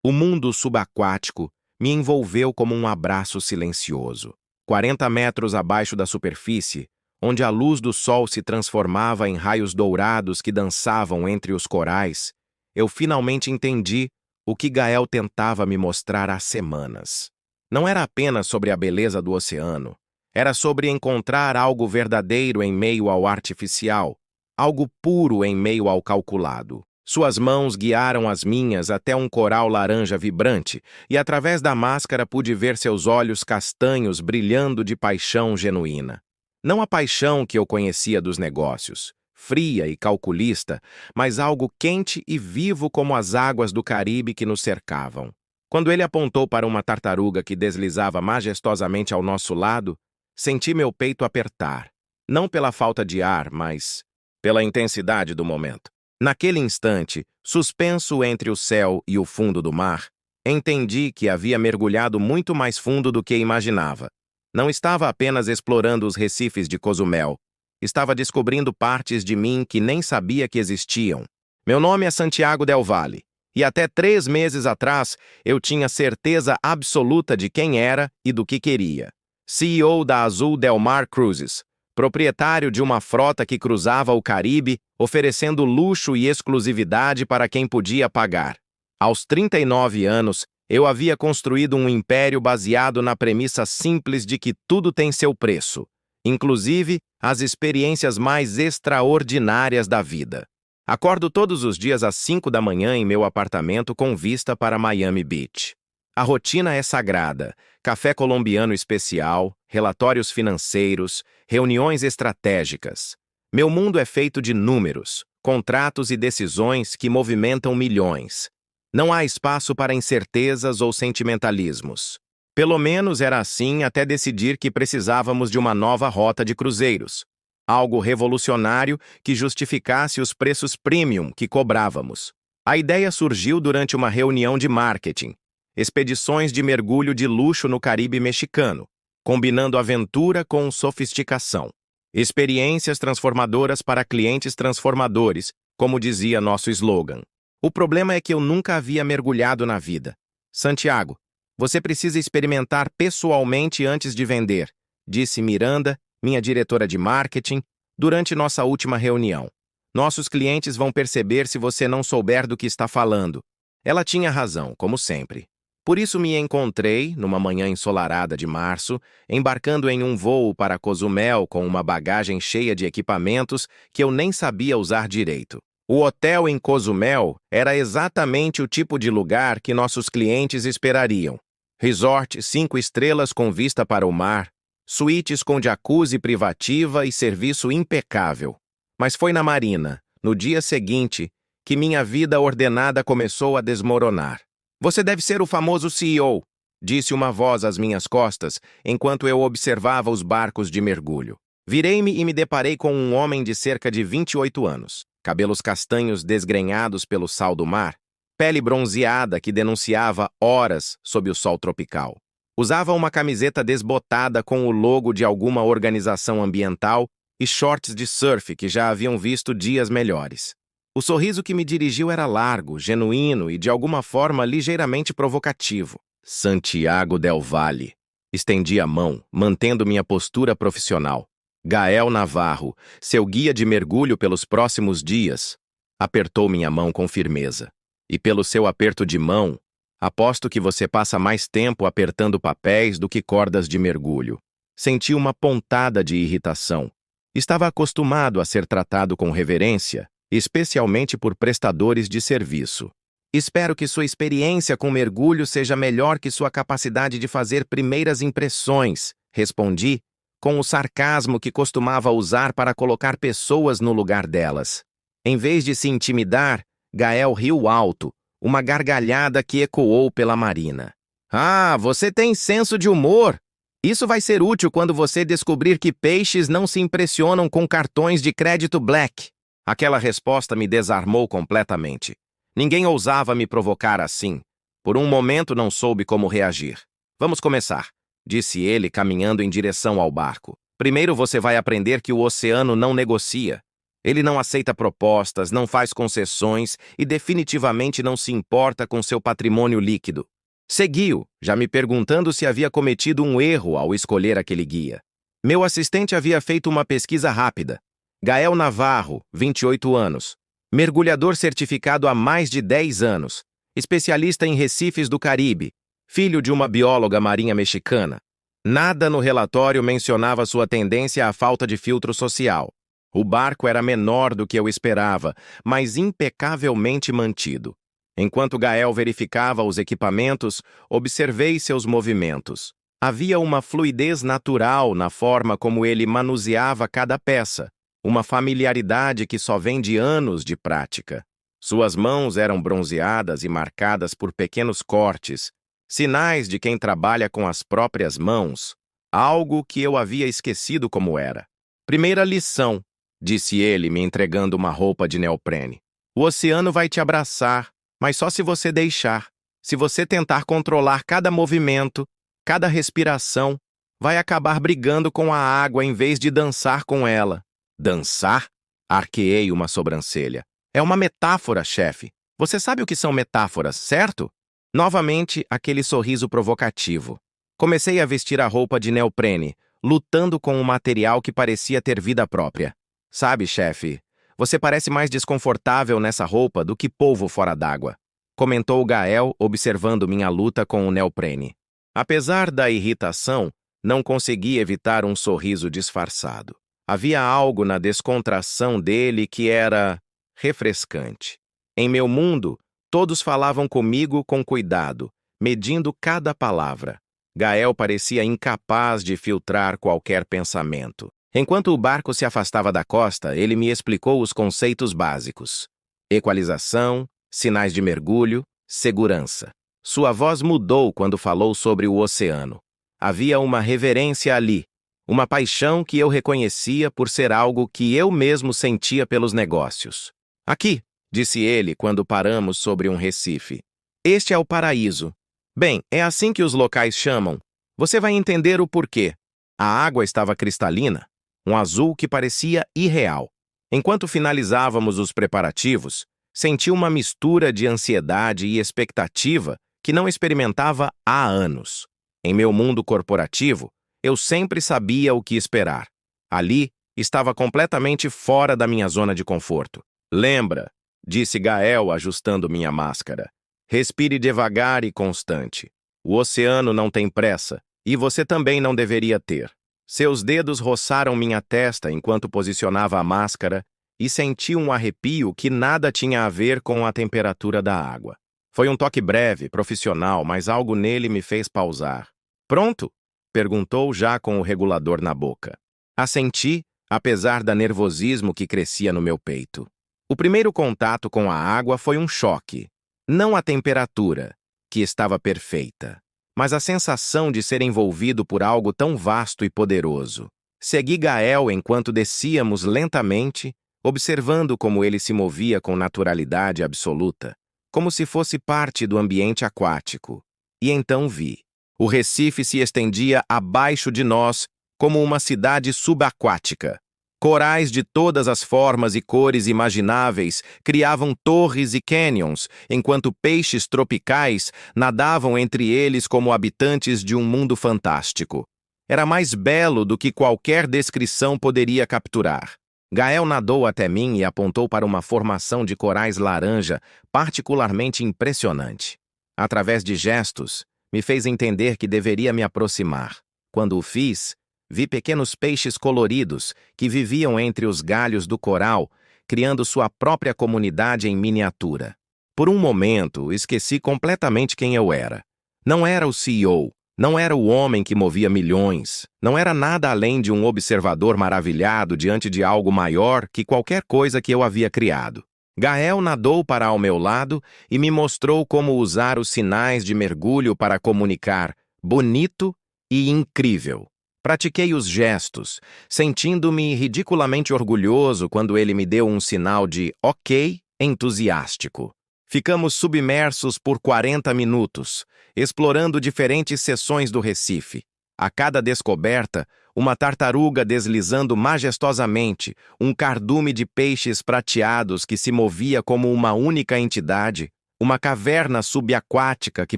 O mundo subaquático me envolveu como um abraço silencioso. 40 metros abaixo da superfície, onde a luz do sol se transformava em raios dourados que dançavam entre os corais, eu finalmente entendi o que Gael tentava me mostrar há semanas. Não era apenas sobre a beleza do oceano, era sobre encontrar algo verdadeiro em meio ao artificial, algo puro em meio ao calculado. Suas mãos guiaram as minhas até um coral laranja vibrante, e através da máscara pude ver seus olhos castanhos brilhando de paixão genuína. Não a paixão que eu conhecia dos negócios, fria e calculista, mas algo quente e vivo como as águas do Caribe que nos cercavam. Quando ele apontou para uma tartaruga que deslizava majestosamente ao nosso lado, senti meu peito apertar, não pela falta de ar, mas pela intensidade do momento. Naquele instante, suspenso entre o céu e o fundo do mar, entendi que havia mergulhado muito mais fundo do que imaginava. Não estava apenas explorando os recifes de Cozumel, estava descobrindo partes de mim que nem sabia que existiam. Meu nome é Santiago Del Valle, e até 3 meses atrás eu tinha certeza absoluta de quem era e do que queria. CEO da Azul Del Mar Cruises, proprietário de uma frota que cruzava o Caribe, oferecendo luxo e exclusividade para quem podia pagar. Aos 39 anos, eu havia construído um império baseado na premissa simples de que tudo tem seu preço, inclusive as experiências mais extraordinárias da vida. Acordo todos os dias às 5 da manhã em meu apartamento com vista para Miami Beach. A rotina é sagrada: café colombiano especial, relatórios financeiros, reuniões estratégicas. Meu mundo é feito de números, contratos e decisões que movimentam milhões. Não há espaço para incertezas ou sentimentalismos. Pelo menos era assim até decidir que precisávamos de uma nova rota de cruzeiros. Algo revolucionário que justificasse os preços premium que cobrávamos. A ideia surgiu durante uma reunião de marketing. Expedições de mergulho de luxo no Caribe mexicano, combinando aventura com sofisticação. Experiências transformadoras para clientes transformadores, como dizia nosso slogan. O problema é que eu nunca havia mergulhado na vida. Santiago, você precisa experimentar pessoalmente antes de vender, disse Miranda, minha diretora de marketing, durante nossa última reunião. Nossos clientes vão perceber se você não souber do que está falando. Ela tinha razão, como sempre. Por isso me encontrei, numa manhã ensolarada de março, embarcando em um voo para Cozumel com uma bagagem cheia de equipamentos que eu nem sabia usar direito. O hotel em Cozumel era exatamente o tipo de lugar que nossos clientes esperariam. Resort 5 estrelas com vista para o mar, suítes com jacuzzi privativa e serviço impecável. Mas foi na marina, no dia seguinte, que minha vida ordenada começou a desmoronar. Você deve ser o famoso CEO, disse uma voz às minhas costas, enquanto eu observava os barcos de mergulho. Virei-me e me deparei com um homem de cerca de 28 anos, cabelos castanhos desgrenhados pelo sal do mar, pele bronzeada que denunciava horas sob o sol tropical. Usava uma camiseta desbotada com o logo de alguma organização ambiental e shorts de surf que já haviam visto dias melhores. O sorriso que me dirigiu era largo, genuíno e, de alguma forma, ligeiramente provocativo. Santiago Del Valle. Estendi a mão, mantendo minha postura profissional. Gael Navarro, seu guia de mergulho pelos próximos dias, apertou minha mão com firmeza. E pelo seu aperto de mão, aposto que você passa mais tempo apertando papéis do que cordas de mergulho. Senti uma pontada de irritação. Estava acostumado a ser tratado com reverência, especialmente por prestadores de serviço. Espero que sua experiência com mergulho seja melhor que sua capacidade de fazer primeiras impressões, respondi, com o sarcasmo que costumava usar para colocar pessoas no lugar delas. Em vez de se intimidar, Gael riu alto, uma gargalhada que ecoou pela marina. Ah, você tem senso de humor! Isso vai ser útil quando você descobrir que peixes não se impressionam com cartões de crédito Black. Aquela resposta me desarmou completamente. Ninguém ousava me provocar assim. Por um momento não soube como reagir. Vamos começar, disse ele, caminhando em direção ao barco. Primeiro você vai aprender que o oceano não negocia. Ele não aceita propostas, não faz concessões e definitivamente não se importa com seu patrimônio líquido. Seguiu, já me perguntando se havia cometido um erro ao escolher aquele guia. Meu assistente havia feito uma pesquisa rápida. Gael Navarro, 28 anos. Mergulhador certificado há mais de 10 anos. Especialista em recifes do Caribe. Filho de uma bióloga marinha mexicana. Nada no relatório mencionava sua tendência à falta de filtro social. O barco era menor do que eu esperava, mas impecavelmente mantido. Enquanto Gael verificava os equipamentos, observei seus movimentos. Havia uma fluidez natural na forma como ele manuseava cada peça, uma familiaridade que só vem de anos de prática. Suas mãos eram bronzeadas e marcadas por pequenos cortes, sinais de quem trabalha com as próprias mãos, algo que eu havia esquecido como era. Primeira lição, disse ele, me entregando uma roupa de neoprene. O oceano vai te abraçar, mas só se você deixar. Se você tentar controlar cada movimento, cada respiração, vai acabar brigando com a água em vez de dançar com ela. Dançar? Arqueei uma sobrancelha. É uma metáfora, chefe. Você sabe o que são metáforas, certo? Novamente, aquele sorriso provocativo. Comecei a vestir a roupa de neoprene, lutando com um material que parecia ter vida própria. Sabe, chefe, você parece mais desconfortável nessa roupa do que polvo fora d'água, comentou Gael, observando minha luta com o neoprene. Apesar da irritação, não consegui evitar um sorriso disfarçado. Havia algo na descontração dele que era refrescante. Em meu mundo, todos falavam comigo com cuidado, medindo cada palavra. Gael parecia incapaz de filtrar qualquer pensamento. Enquanto o barco se afastava da costa, ele me explicou os conceitos básicos. Equalização, sinais de mergulho, segurança. Sua voz mudou quando falou sobre o oceano. Havia uma reverência ali, uma paixão que eu reconhecia por ser algo que eu mesmo sentia pelos negócios. Aqui, disse ele quando paramos sobre um recife. Este é o paraíso. Bem, é assim que os locais chamam. Você vai entender o porquê. A água estava cristalina, um azul que parecia irreal. Enquanto finalizávamos os preparativos, senti uma mistura de ansiedade e expectativa que não experimentava há anos. Em meu mundo corporativo, eu sempre sabia o que esperar. Ali, estava completamente fora da minha zona de conforto. Lembra, disse Gael ajustando minha máscara. Respire devagar e constante. O oceano não tem pressa, e você também não deveria ter. Seus dedos roçaram minha testa enquanto posicionava a máscara e senti um arrepio que nada tinha a ver com a temperatura da água. Foi um toque breve, profissional, mas algo nele me fez pausar. Pronto? Perguntou já com o regulador na boca. Assenti, apesar da nervosismo que crescia no meu peito. O primeiro contato com a água foi um choque. Não a temperatura, que estava perfeita, mas a sensação de ser envolvido por algo tão vasto e poderoso. Segui Gael enquanto descíamos lentamente, observando como ele se movia com naturalidade absoluta, como se fosse parte do ambiente aquático. E então vi. O Recife se estendia abaixo de nós como uma cidade subaquática. Corais de todas as formas e cores imagináveis criavam torres e canyons, enquanto peixes tropicais nadavam entre eles como habitantes de um mundo fantástico. Era mais belo do que qualquer descrição poderia capturar. Gael nadou até mim e apontou para uma formação de corais laranja particularmente impressionante. Através de gestos, me fez entender que deveria me aproximar. Quando o fiz, vi pequenos peixes coloridos que viviam entre os galhos do coral, criando sua própria comunidade em miniatura. Por um momento, esqueci completamente quem eu era. Não era o CEO, não era o homem que movia milhões, não era nada além de um observador maravilhado diante de algo maior que qualquer coisa que eu havia criado. Gael nadou para ao meu lado e me mostrou como usar os sinais de mergulho para comunicar bonito e incrível. Pratiquei os gestos, sentindo-me ridiculamente orgulhoso quando ele me deu um sinal de ok entusiástico. Ficamos submersos por 40 minutos, explorando diferentes seções do Recife. A cada descoberta, uma tartaruga deslizando majestosamente, um cardume de peixes prateados que se movia como uma única entidade, uma caverna subaquática que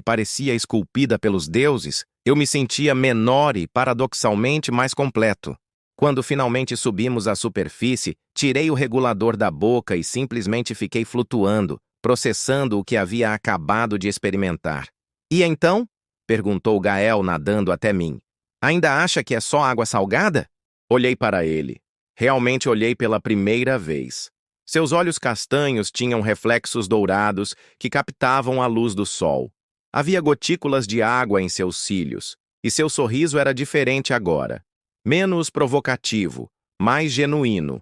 parecia esculpida pelos deuses, eu me sentia menor e, paradoxalmente, mais completo. Quando finalmente subimos à superfície, tirei o regulador da boca e simplesmente fiquei flutuando, processando o que havia acabado de experimentar. E então? Perguntou Gael nadando até mim. Ainda acha que é só água salgada? Olhei para ele. Realmente olhei pela primeira vez. Seus olhos castanhos tinham reflexos dourados que captavam a luz do sol. Havia gotículas de água em seus cílios, e seu sorriso era diferente agora. Menos provocativo, mais genuíno.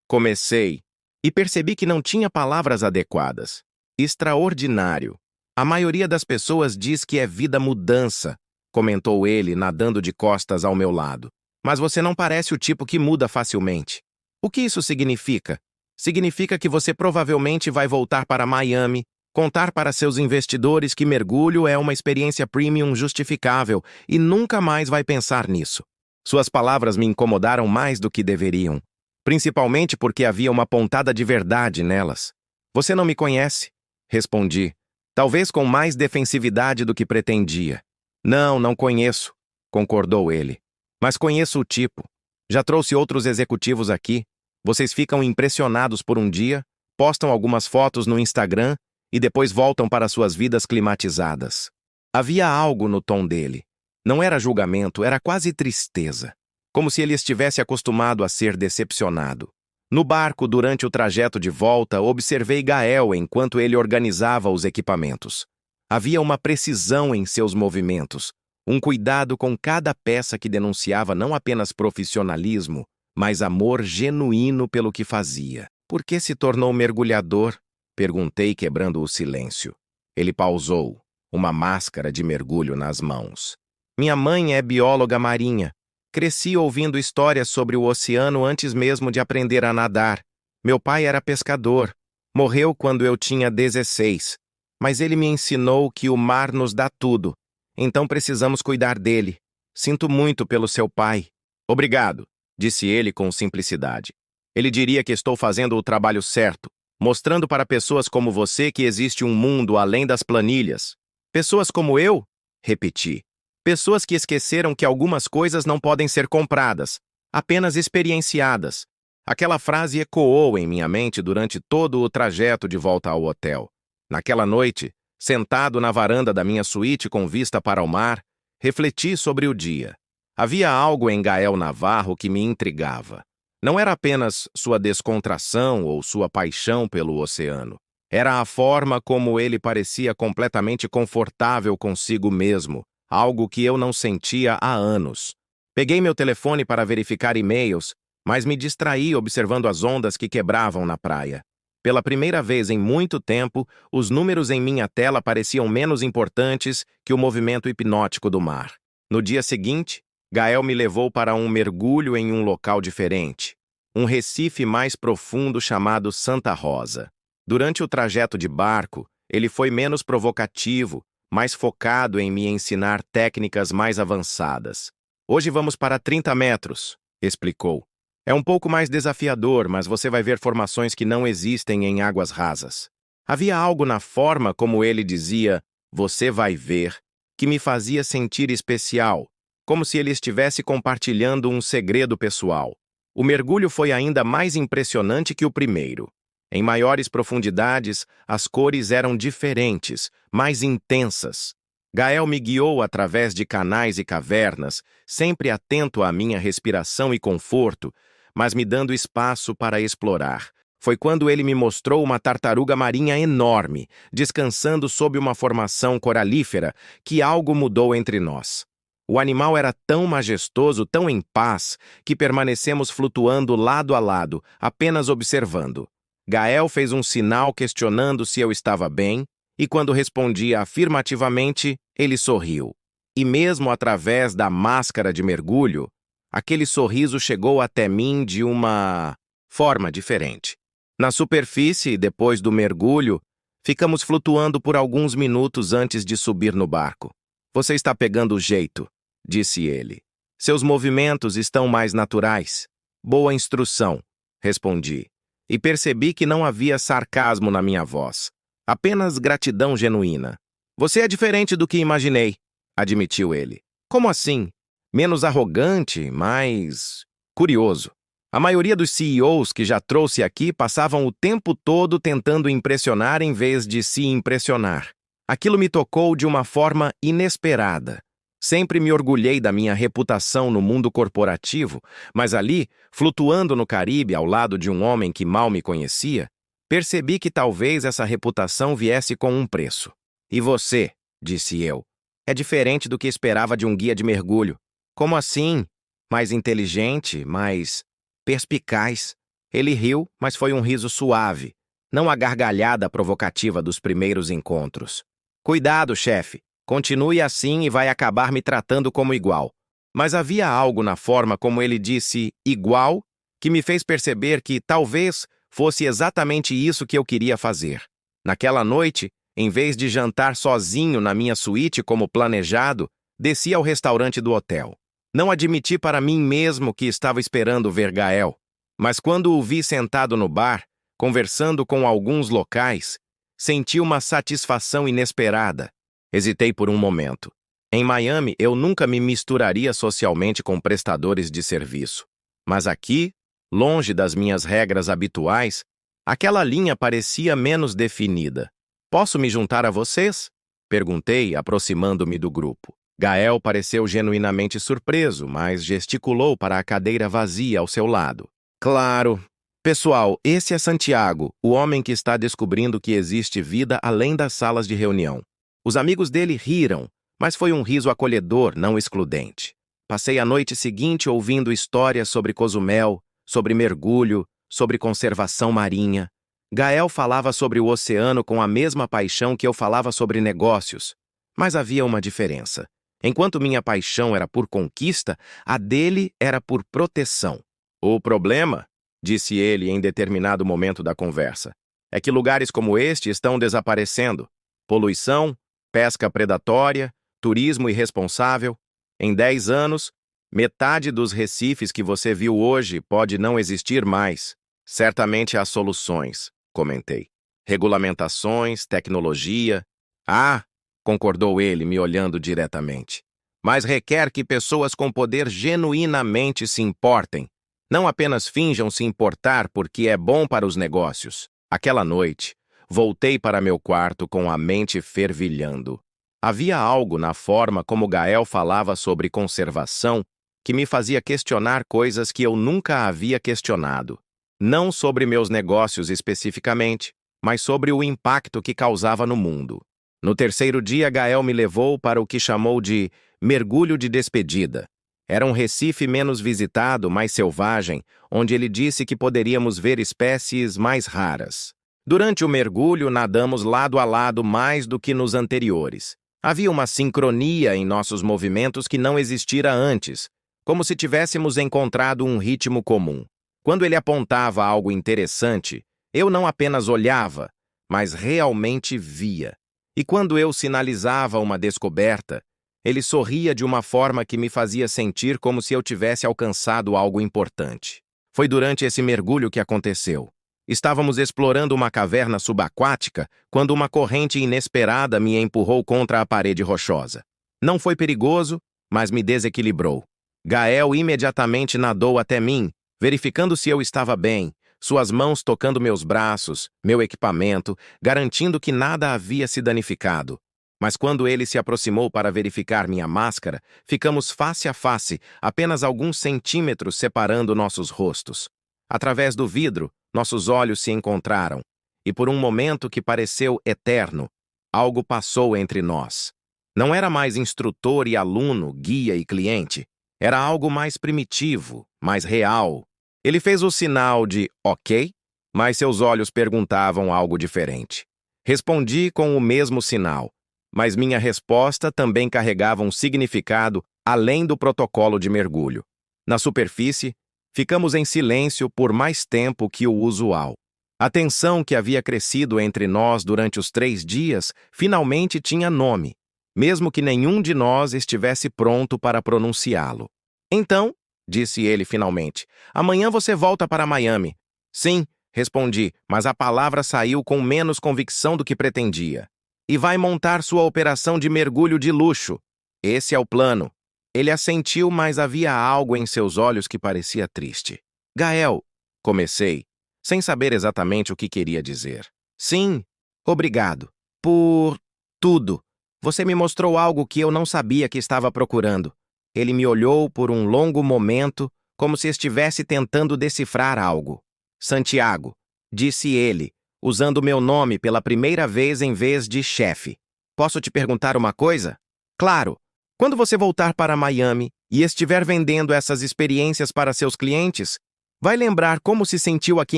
Comecei, e percebi que não tinha palavras adequadas. Extraordinário. A maioria das pessoas diz que é vida mudança, comentou ele, nadando de costas ao meu lado. Mas você não parece o tipo que muda facilmente. O que isso significa? Significa que você provavelmente vai voltar para Miami, contar para seus investidores que mergulho é uma experiência premium justificável e nunca mais vai pensar nisso. Suas palavras me incomodaram mais do que deveriam, principalmente porque havia uma pontada de verdade nelas. Você não me conhece? Respondi, talvez com mais defensividade do que pretendia. Não conheço, concordou ele. Mas conheço o tipo. Já trouxe outros executivos aqui. Vocês ficam impressionados por um dia, postam algumas fotos no Instagram e depois voltam para suas vidas climatizadas. Havia algo no tom dele. Não era julgamento, era quase tristeza. Como se ele estivesse acostumado a ser decepcionado. No barco, durante o trajeto de volta, observei Gael enquanto ele organizava os equipamentos. Havia uma precisão em seus movimentos, um cuidado com cada peça que denunciava não apenas profissionalismo, mas amor genuíno pelo que fazia. Por que se tornou mergulhador? Perguntei, quebrando o silêncio. Ele pausou, uma máscara de mergulho nas mãos. Minha mãe é bióloga marinha. Cresci ouvindo histórias sobre o oceano antes mesmo de aprender a nadar. Meu pai era pescador. Morreu quando eu tinha 16. Mas ele me ensinou que o mar nos dá tudo. Então precisamos cuidar dele. Sinto muito pelo seu pai. Obrigado, disse ele com simplicidade. Ele diria que estou fazendo o trabalho certo, mostrando para pessoas como você que existe um mundo além das planilhas. Pessoas como eu? Repeti. Pessoas que esqueceram que algumas coisas não podem ser compradas, apenas experienciadas. Aquela frase ecoou em minha mente durante todo o trajeto de volta ao hotel. Naquela noite, sentado na varanda da minha suíte com vista para o mar, refleti sobre o dia. Havia algo em Gael Navarro que me intrigava. Não era apenas sua descontração ou sua paixão pelo oceano. Era a forma como ele parecia completamente confortável consigo mesmo, algo que eu não sentia há anos. Peguei meu telefone para verificar e-mails, mas me distraí observando as ondas que quebravam na praia. Pela primeira vez em muito tempo, os números em minha tela pareciam menos importantes que o movimento hipnótico do mar. No dia seguinte, Gael me levou para um mergulho em um local diferente, um recife mais profundo chamado Santa Rosa. Durante o trajeto de barco, ele foi menos provocativo, mais focado em me ensinar técnicas mais avançadas. Hoje vamos para 30 metros, explicou. É um pouco mais desafiador, mas você vai ver formações que não existem em águas rasas. Havia algo na forma como ele dizia, você vai ver, que me fazia sentir especial, como se ele estivesse compartilhando um segredo pessoal. O mergulho foi ainda mais impressionante que o primeiro. Em maiores profundidades, as cores eram diferentes, mais intensas. Gael me guiou através de canais e cavernas, sempre atento à minha respiração e conforto, mas me dando espaço para explorar. Foi quando ele me mostrou uma tartaruga marinha enorme, descansando sob uma formação coralífera, que algo mudou entre nós. O animal era tão majestoso, tão em paz, que permanecemos flutuando lado a lado, apenas observando. Gael fez um sinal questionando se eu estava bem, e quando respondia afirmativamente, ele sorriu. E mesmo através da máscara de mergulho, aquele sorriso chegou até mim de uma forma diferente. Na superfície, depois do mergulho, ficamos flutuando por alguns minutos antes de subir no barco. Você está pegando o jeito, disse ele. Seus movimentos estão mais naturais. Boa instrução, respondi. E percebi que não havia sarcasmo na minha voz. Apenas gratidão genuína. Você é diferente do que imaginei, admitiu ele. Como assim? Menos arrogante, mais curioso. A maioria dos CEOs que já trouxe aqui passavam o tempo todo tentando impressionar em vez de se impressionar. Aquilo me tocou de uma forma inesperada. Sempre me orgulhei da minha reputação no mundo corporativo, mas ali, flutuando no Caribe ao lado de um homem que mal me conhecia, percebi que talvez essa reputação viesse com um preço. E você, disse eu, é diferente do que esperava de um guia de mergulho. Como assim? Mais inteligente, mais perspicaz. Ele riu, mas foi um riso suave, não a gargalhada provocativa dos primeiros encontros. Cuidado, chefe. Continue assim e vai acabar me tratando como igual. Mas havia algo na forma como ele disse igual que me fez perceber que talvez fosse exatamente isso que eu queria fazer. Naquela noite, em vez de jantar sozinho na minha suíte como planejado, desci ao restaurante do hotel. Não admiti para mim mesmo que estava esperando ver Gael, mas quando o vi sentado no bar, conversando com alguns locais, senti uma satisfação inesperada. Hesitei por um momento. Em Miami, eu nunca me misturaria socialmente com prestadores de serviço. Mas aqui, longe das minhas regras habituais, aquela linha parecia menos definida. Posso me juntar a vocês? Perguntei, aproximando-me do grupo. Gael pareceu genuinamente surpreso, mas gesticulou para a cadeira vazia ao seu lado. Claro. Pessoal, esse é Santiago, o homem que está descobrindo que existe vida além das salas de reunião. Os amigos dele riram, mas foi um riso acolhedor, não excludente. Passei a noite seguinte ouvindo histórias sobre Cozumel, sobre mergulho, sobre conservação marinha. Gael falava sobre o oceano com a mesma paixão que eu falava sobre negócios. Mas havia uma diferença. Enquanto minha paixão era por conquista, a dele era por proteção. O problema, disse ele em determinado momento da conversa, é que lugares como este estão desaparecendo. Poluição, pesca predatória, turismo irresponsável. Em 10 anos, metade dos recifes que você viu hoje pode não existir mais. Certamente há soluções, comentei. Regulamentações, tecnologia. Ah, concordou ele, me olhando diretamente. Mas requer que pessoas com poder genuinamente se importem. Não apenas finjam se importar porque é bom para os negócios. Aquela noite, voltei para meu quarto com a mente fervilhando. Havia algo na forma como Gael falava sobre conservação que me fazia questionar coisas que eu nunca havia questionado. Não sobre meus negócios especificamente, mas sobre o impacto que causava no mundo. No terceiro dia, Gael me levou para o que chamou de mergulho de despedida. Era um recife menos visitado, mais selvagem, onde ele disse que poderíamos ver espécies mais raras. Durante o mergulho, nadamos lado a lado mais do que nos anteriores. Havia uma sincronia em nossos movimentos que não existira antes, como se tivéssemos encontrado um ritmo comum. Quando ele apontava algo interessante, eu não apenas olhava, mas realmente via. E quando eu sinalizava uma descoberta, ele sorria de uma forma que me fazia sentir como se eu tivesse alcançado algo importante. Foi durante esse mergulho que aconteceu. Estávamos explorando uma caverna subaquática quando uma corrente inesperada me empurrou contra a parede rochosa. Não foi perigoso, mas me desequilibrou. Gael imediatamente nadou até mim, verificando se eu estava bem, suas mãos tocando meus braços, meu equipamento, garantindo que nada havia se danificado. Mas quando ele se aproximou para verificar minha máscara, ficamos face a face, apenas alguns centímetros separando nossos rostos. Através do vidro, nossos olhos se encontraram, e por um momento que pareceu eterno, algo passou entre nós. Não era mais instrutor e aluno, guia e cliente. Era algo mais primitivo, mais real. Ele fez o sinal de ok, mas seus olhos perguntavam algo diferente. Respondi com o mesmo sinal, mas minha resposta também carregava um significado além do protocolo de mergulho. Na superfície, ficamos em silêncio por mais tempo que o usual. A tensão que havia crescido entre nós durante os 3 dias finalmente tinha nome, mesmo que nenhum de nós estivesse pronto para pronunciá-lo. Então, disse ele finalmente, amanhã você volta para Miami. Sim, respondi, mas a palavra saiu com menos convicção do que pretendia. E vai montar sua operação de mergulho de luxo. Esse é o plano. Ele assentiu, mas havia algo em seus olhos que parecia triste. Gael, comecei, sem saber exatamente o que queria dizer. Sim, obrigado. Por tudo. Você me mostrou algo que eu não sabia que estava procurando. Ele me olhou por um longo momento, como se estivesse tentando decifrar algo. Santiago, disse ele, usando meu nome pela primeira vez em vez de chefe. Posso te perguntar uma coisa? Claro. Quando você voltar para Miami e estiver vendendo essas experiências para seus clientes, vai lembrar como se sentiu aqui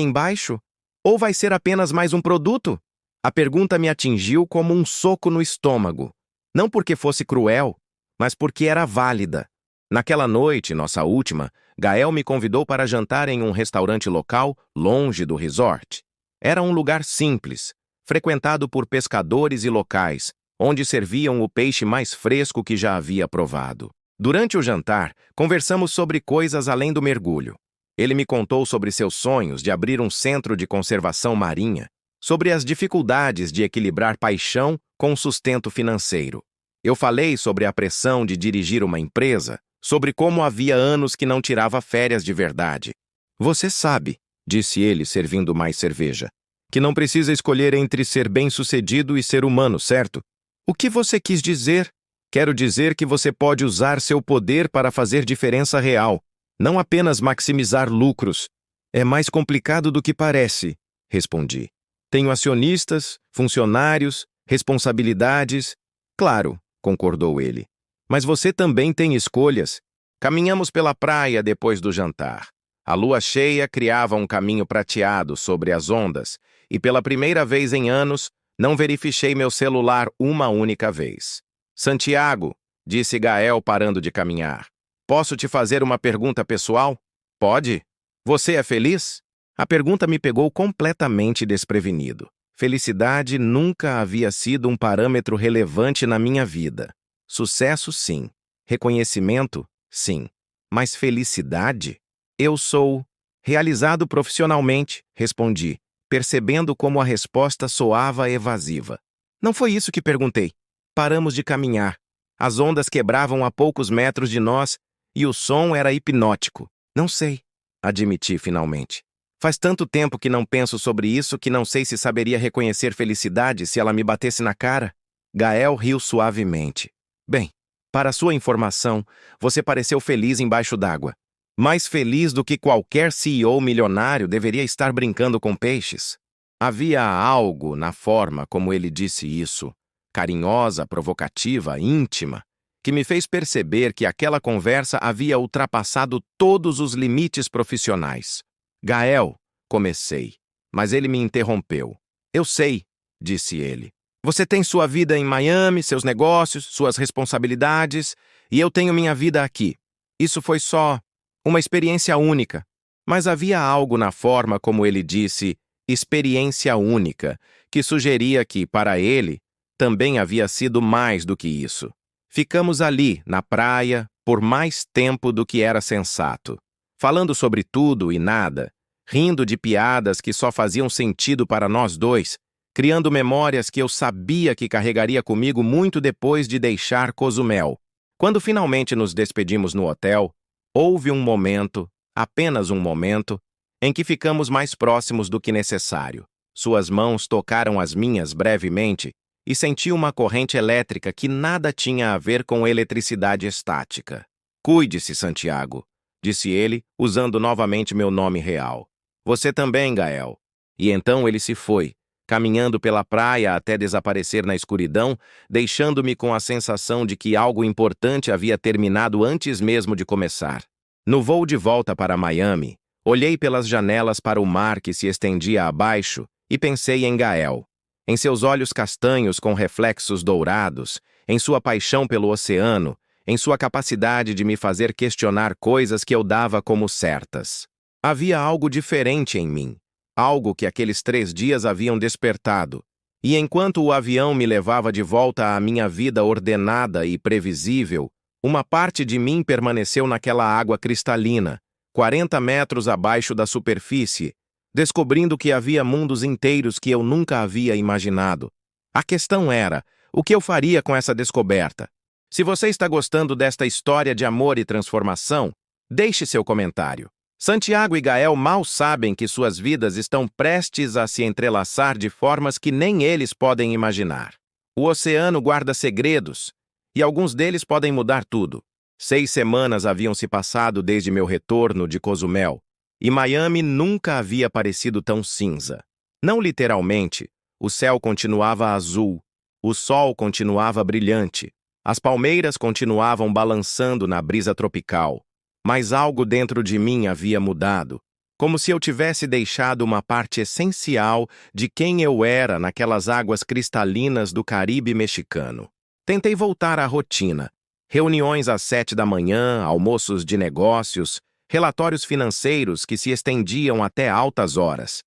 embaixo? Ou vai ser apenas mais um produto? A pergunta me atingiu como um soco no estômago. Não porque fosse cruel, mas porque era válida. Naquela noite, nossa última, Gael me convidou para jantar em um restaurante local, longe do resort. Era um lugar simples, frequentado por pescadores e locais, onde serviam o peixe mais fresco que já havia provado. Durante o jantar, conversamos sobre coisas além do mergulho. Ele me contou sobre seus sonhos de abrir um centro de conservação marinha, sobre as dificuldades de equilibrar paixão com sustento financeiro. Eu falei sobre a pressão de dirigir uma empresa, sobre como havia anos que não tirava férias de verdade. Você sabe, disse ele, servindo mais cerveja, que não precisa escolher entre ser bem-sucedido e ser humano, certo? O que você quis dizer? Quero dizer que você pode usar seu poder para fazer diferença real, não apenas maximizar lucros. É mais complicado do que parece, respondi. Tenho acionistas, funcionários, responsabilidades. Claro, concordou ele. Mas você também tem escolhas. Caminhamos pela praia depois do jantar. A lua cheia criava um caminho prateado sobre as ondas, e pela primeira vez em anos, não verifiquei meu celular uma única vez. Santiago, disse Gael parando de caminhar. Posso te fazer uma pergunta pessoal? Pode? Você é feliz? A pergunta me pegou completamente desprevenido. Felicidade nunca havia sido um parâmetro relevante na minha vida. Sucesso, sim. Reconhecimento, sim. Mas felicidade? Eu sou realizado profissionalmente, respondi, percebendo como a resposta soava evasiva. Não foi isso que perguntei. Paramos de caminhar. As ondas quebravam a poucos metros de nós e o som era hipnótico. Não sei, admiti finalmente. Faz tanto tempo que não penso sobre isso que não sei se saberia reconhecer felicidade se ela me batesse na cara. Gael riu suavemente. Bem, para sua informação, você pareceu feliz embaixo d'água. Mais feliz do que qualquer CEO milionário deveria estar brincando com peixes. Havia algo na forma como ele disse isso, carinhosa, provocativa, íntima, que me fez perceber que aquela conversa havia ultrapassado todos os limites profissionais. Gael, comecei, mas ele me interrompeu. Eu sei, disse ele. Você tem sua vida em Miami, seus negócios, suas responsabilidades, e eu tenho minha vida aqui. Isso foi só uma experiência única. Mas havia algo na forma como ele disse experiência única, que sugeria que, para ele, também havia sido mais do que isso. Ficamos ali, na praia, por mais tempo do que era sensato, falando sobre tudo e nada, rindo de piadas que só faziam sentido para nós dois, criando memórias que eu sabia que carregaria comigo muito depois de deixar Cozumel. Quando finalmente nos despedimos no hotel, houve um momento, apenas um momento, em que ficamos mais próximos do que necessário. Suas mãos tocaram as minhas brevemente e senti uma corrente elétrica que nada tinha a ver com eletricidade estática. Cuide-se, Santiago, disse ele, usando novamente meu nome real. Você também, Gael. E então ele se foi, caminhando pela praia até desaparecer na escuridão, deixando-me com a sensação de que algo importante havia terminado antes mesmo de começar. No voo de volta para Miami, olhei pelas janelas para o mar que se estendia abaixo e pensei em Gael, em seus olhos castanhos com reflexos dourados, em sua paixão pelo oceano, em sua capacidade de me fazer questionar coisas que eu dava como certas. Havia algo diferente em mim, algo que aqueles 3 dias haviam despertado, e enquanto o avião me levava de volta à minha vida ordenada e previsível, Uma parte de mim permaneceu naquela água cristalina, 40 metros abaixo da superfície, descobrindo que havia mundos inteiros que eu nunca havia imaginado. A questão era, o que eu faria com essa descoberta? Se você está gostando desta história de amor e transformação, deixe seu comentário. Santiago e Gael mal sabem que suas vidas estão prestes a se entrelaçar de formas que nem eles podem imaginar. O oceano guarda segredos, e alguns deles podem mudar tudo. 6 semanas haviam se passado desde meu retorno de Cozumel, e Miami nunca havia parecido tão cinza. Não literalmente, o céu continuava azul, o sol continuava brilhante, as palmeiras continuavam balançando na brisa tropical, mas algo dentro de mim havia mudado, como se eu tivesse deixado uma parte essencial de quem eu era naquelas águas cristalinas do Caribe mexicano. Tentei voltar à rotina. Reuniões às 7 da manhã, almoços de negócios, relatórios financeiros que se estendiam até altas horas.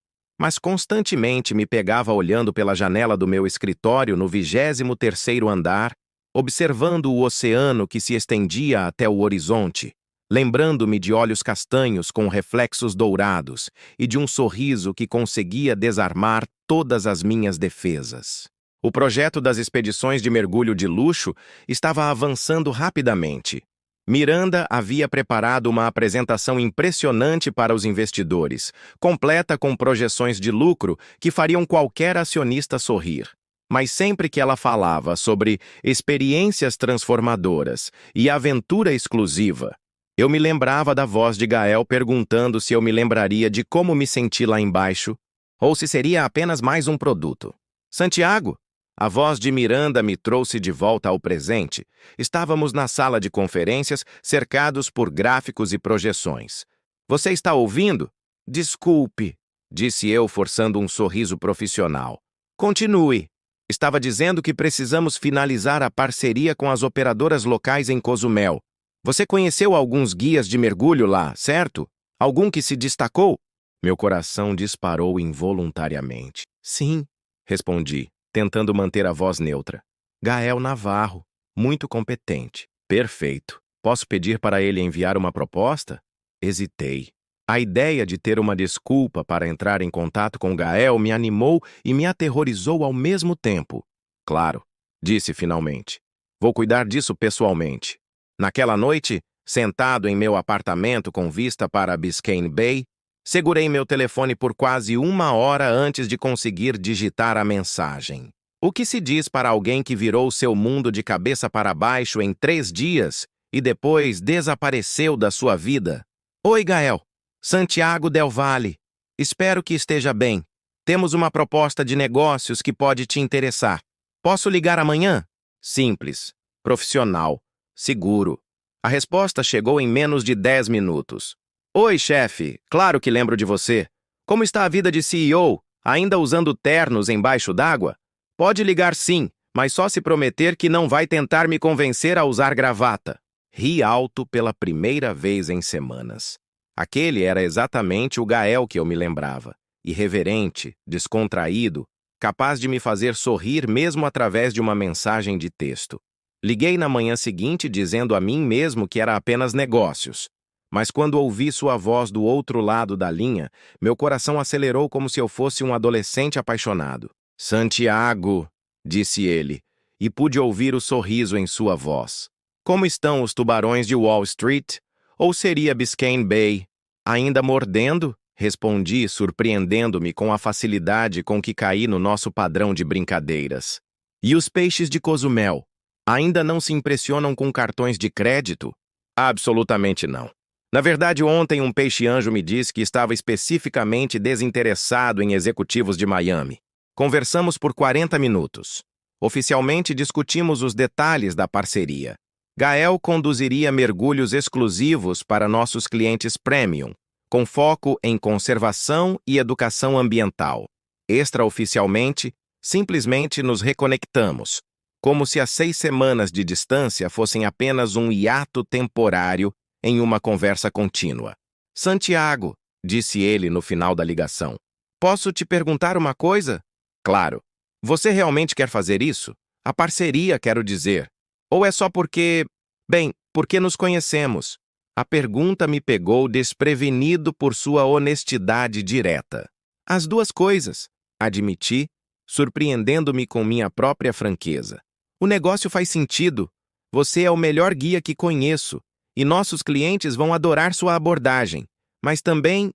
Mas constantemente me pegava olhando pela janela do meu escritório no 23º andar, observando o oceano que se estendia até o horizonte, lembrando-me de olhos castanhos com reflexos dourados e de um sorriso que conseguia desarmar todas as minhas defesas. O projeto das expedições de mergulho de luxo estava avançando rapidamente. Miranda havia preparado uma apresentação impressionante para os investidores, completa com projeções de lucro que fariam qualquer acionista sorrir. Mas sempre que ela falava sobre experiências transformadoras e aventura exclusiva, eu me lembrava da voz de Gael perguntando se eu me lembraria de como me senti lá embaixo, ou se seria apenas mais um produto. Santiago? A voz de Miranda me trouxe de volta ao presente. Estávamos na sala de conferências, cercados por gráficos e projeções. Você está ouvindo? Desculpe, disse eu, forçando um sorriso profissional. Continue. Estava dizendo que precisamos finalizar a parceria com as operadoras locais em Cozumel. Você conheceu alguns guias de mergulho lá, certo? Algum que se destacou? Meu coração disparou involuntariamente. Sim, respondi, tentando manter a voz neutra. Gael Navarro, muito competente. Perfeito. Posso pedir para ele enviar uma proposta? Hesitei. A ideia de ter uma desculpa para entrar em contato com Gael me animou e me aterrorizou ao mesmo tempo. Claro, disse finalmente. Vou cuidar disso pessoalmente. Naquela noite, sentado em meu apartamento com vista para Biscayne Bay, segurei meu telefone por quase 1 hora antes de conseguir digitar a mensagem. O que se diz para alguém que virou seu mundo de cabeça para baixo em 3 dias e depois desapareceu da sua vida? Oi, Gael. Santiago Del Valle. Espero que esteja bem. Temos uma proposta de negócios que pode te interessar. Posso ligar amanhã? Simples, profissional, seguro. A resposta chegou em menos de 10 minutos. Oi, chefe. Claro que lembro de você. Como está a vida de CEO? Ainda usando ternos embaixo d'água? Pode ligar sim, mas só se prometer que não vai tentar me convencer a usar gravata. Ri alto pela primeira vez em semanas. Aquele era exatamente o Gael que eu me lembrava. Irreverente, descontraído, capaz de me fazer sorrir mesmo através de uma mensagem de texto. Liguei na manhã seguinte dizendo a mim mesmo que era apenas negócios. Mas quando ouvi sua voz do outro lado da linha, meu coração acelerou como se eu fosse um adolescente apaixonado. Santiago, disse ele, e pude ouvir o sorriso em sua voz. Como estão os tubarões de Wall Street? Ou seria Biscayne Bay? Ainda mordendo? Respondi, surpreendendo-me com a facilidade com que caí no nosso padrão de brincadeiras. E os peixes de Cozumel? Ainda não se impressionam com cartões de crédito? Absolutamente não. Na verdade, ontem um peixe-anjo me disse que estava especificamente desinteressado em executivos de Miami. Conversamos por 40 minutos. Oficialmente discutimos os detalhes da parceria. Gael conduziria mergulhos exclusivos para nossos clientes premium, com foco em conservação e educação ambiental. Extraoficialmente, simplesmente nos reconectamos, como se as 6 semanas de distância fossem apenas um hiato temporário em uma conversa contínua. Santiago, disse ele no final da ligação, posso te perguntar uma coisa? Claro. Você realmente quer fazer isso? A parceria, quero dizer. Ou é só porque... Bem, porque nos conhecemos. A pergunta me pegou desprevenido por sua honestidade direta. As duas coisas, admiti, surpreendendo-me com minha própria franqueza. O negócio faz sentido. Você é o melhor guia que conheço, e nossos clientes vão adorar sua abordagem. Mas também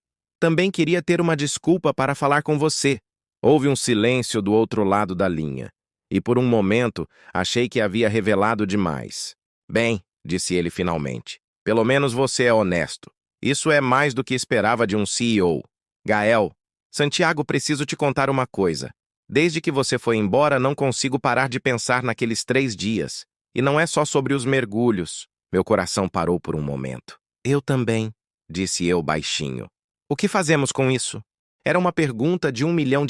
queria ter uma desculpa para falar com você. Houve um silêncio do outro lado da linha, e por um momento achei que havia revelado demais. Bem, disse ele finalmente, pelo menos você é honesto. Isso é mais do que esperava de um CEO. Gael, Santiago, preciso te contar uma coisa. Desde que você foi embora, não consigo parar de pensar naqueles 3 dias. E não é só sobre os mergulhos. Meu coração parou por um momento. Eu também, disse eu baixinho. O que fazemos com isso? Era uma pergunta de $1 milhão.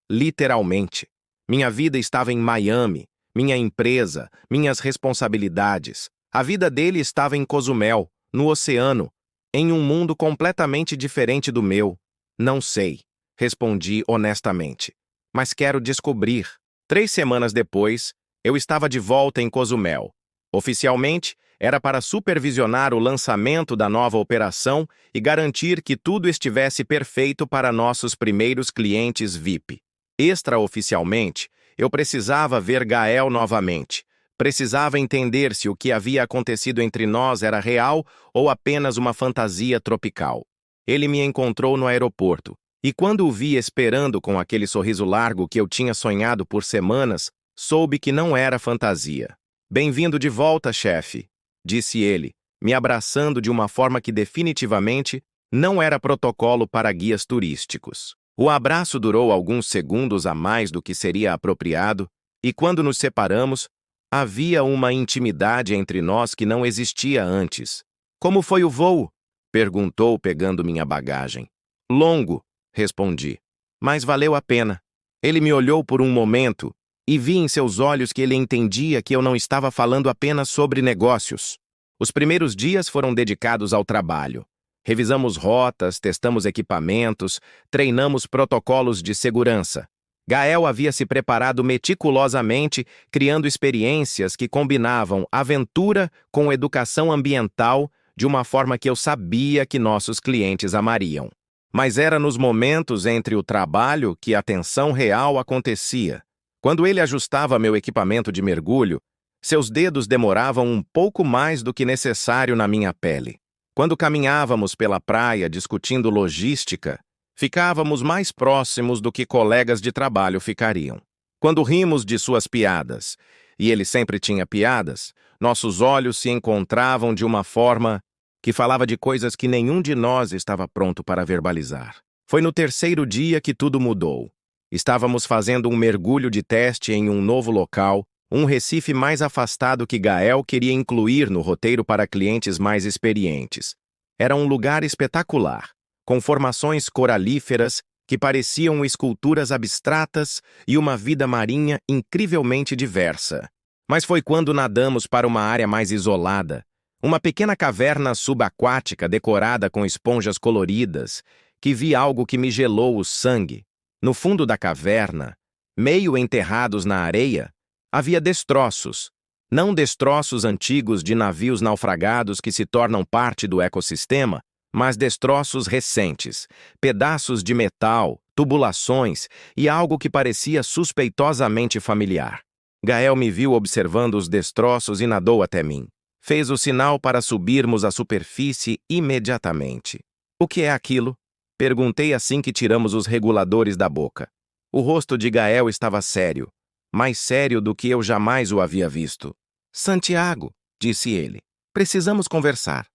Literalmente. Minha vida estava em Miami, minha empresa, minhas responsabilidades. A vida dele estava em Cozumel, no oceano, em um mundo completamente diferente do meu. Não sei, respondi honestamente. Mas quero descobrir. 3 semanas depois, eu estava de volta em Cozumel. Oficialmente, era para supervisionar o lançamento da nova operação e garantir que tudo estivesse perfeito para nossos primeiros clientes VIP. Extraoficialmente, eu precisava ver Gael novamente. Precisava entender se o que havia acontecido entre nós era real ou apenas uma fantasia tropical. Ele me encontrou no aeroporto, e quando o vi esperando com aquele sorriso largo que eu tinha sonhado por semanas, soube que não era fantasia. Bem-vindo de volta, chefe, disse ele, me abraçando de uma forma que definitivamente não era protocolo para guias turísticos. O abraço durou alguns segundos a mais do que seria apropriado, e quando nos separamos, havia uma intimidade entre nós que não existia antes. Como foi o voo? Perguntou, pegando minha bagagem. Longo, respondi. Mas valeu a pena. Ele me olhou por um momento e vi em seus olhos que ele entendia que eu não estava falando apenas sobre negócios. Os primeiros dias foram dedicados ao trabalho. Revisamos rotas, testamos equipamentos, treinamos protocolos de segurança. Gael havia se preparado meticulosamente, criando experiências que combinavam aventura com educação ambiental de uma forma que eu sabia que nossos clientes amariam. Mas era nos momentos entre o trabalho que a tensão real acontecia. Quando ele ajustava meu equipamento de mergulho, seus dedos demoravam um pouco mais do que necessário na minha pele. Quando caminhávamos pela praia discutindo logística, ficávamos mais próximos do que colegas de trabalho ficariam. Quando rimos de suas piadas, e ele sempre tinha piadas, nossos olhos se encontravam de uma forma que falava de coisas que nenhum de nós estava pronto para verbalizar. Foi no 3º dia que tudo mudou. Estávamos fazendo um mergulho de teste em um novo local, um recife mais afastado que Gael queria incluir no roteiro para clientes mais experientes. Era um lugar espetacular, com formações coralíferas que pareciam esculturas abstratas e uma vida marinha incrivelmente diversa. Mas foi quando nadamos para uma área mais isolada, uma pequena caverna subaquática decorada com esponjas coloridas, que vi algo que me gelou o sangue. No fundo da caverna, meio enterrados na areia, havia destroços. Não destroços antigos de navios naufragados que se tornam parte do ecossistema, mas destroços recentes, pedaços de metal, tubulações e algo que parecia suspeitosamente familiar. Gael me viu observando os destroços e nadou até mim. Fez o sinal para subirmos à superfície imediatamente. O que é aquilo? Perguntei assim que tiramos os reguladores da boca. O rosto de Gael estava sério, mais sério do que eu jamais o havia visto. Santiago, disse ele, precisamos conversar.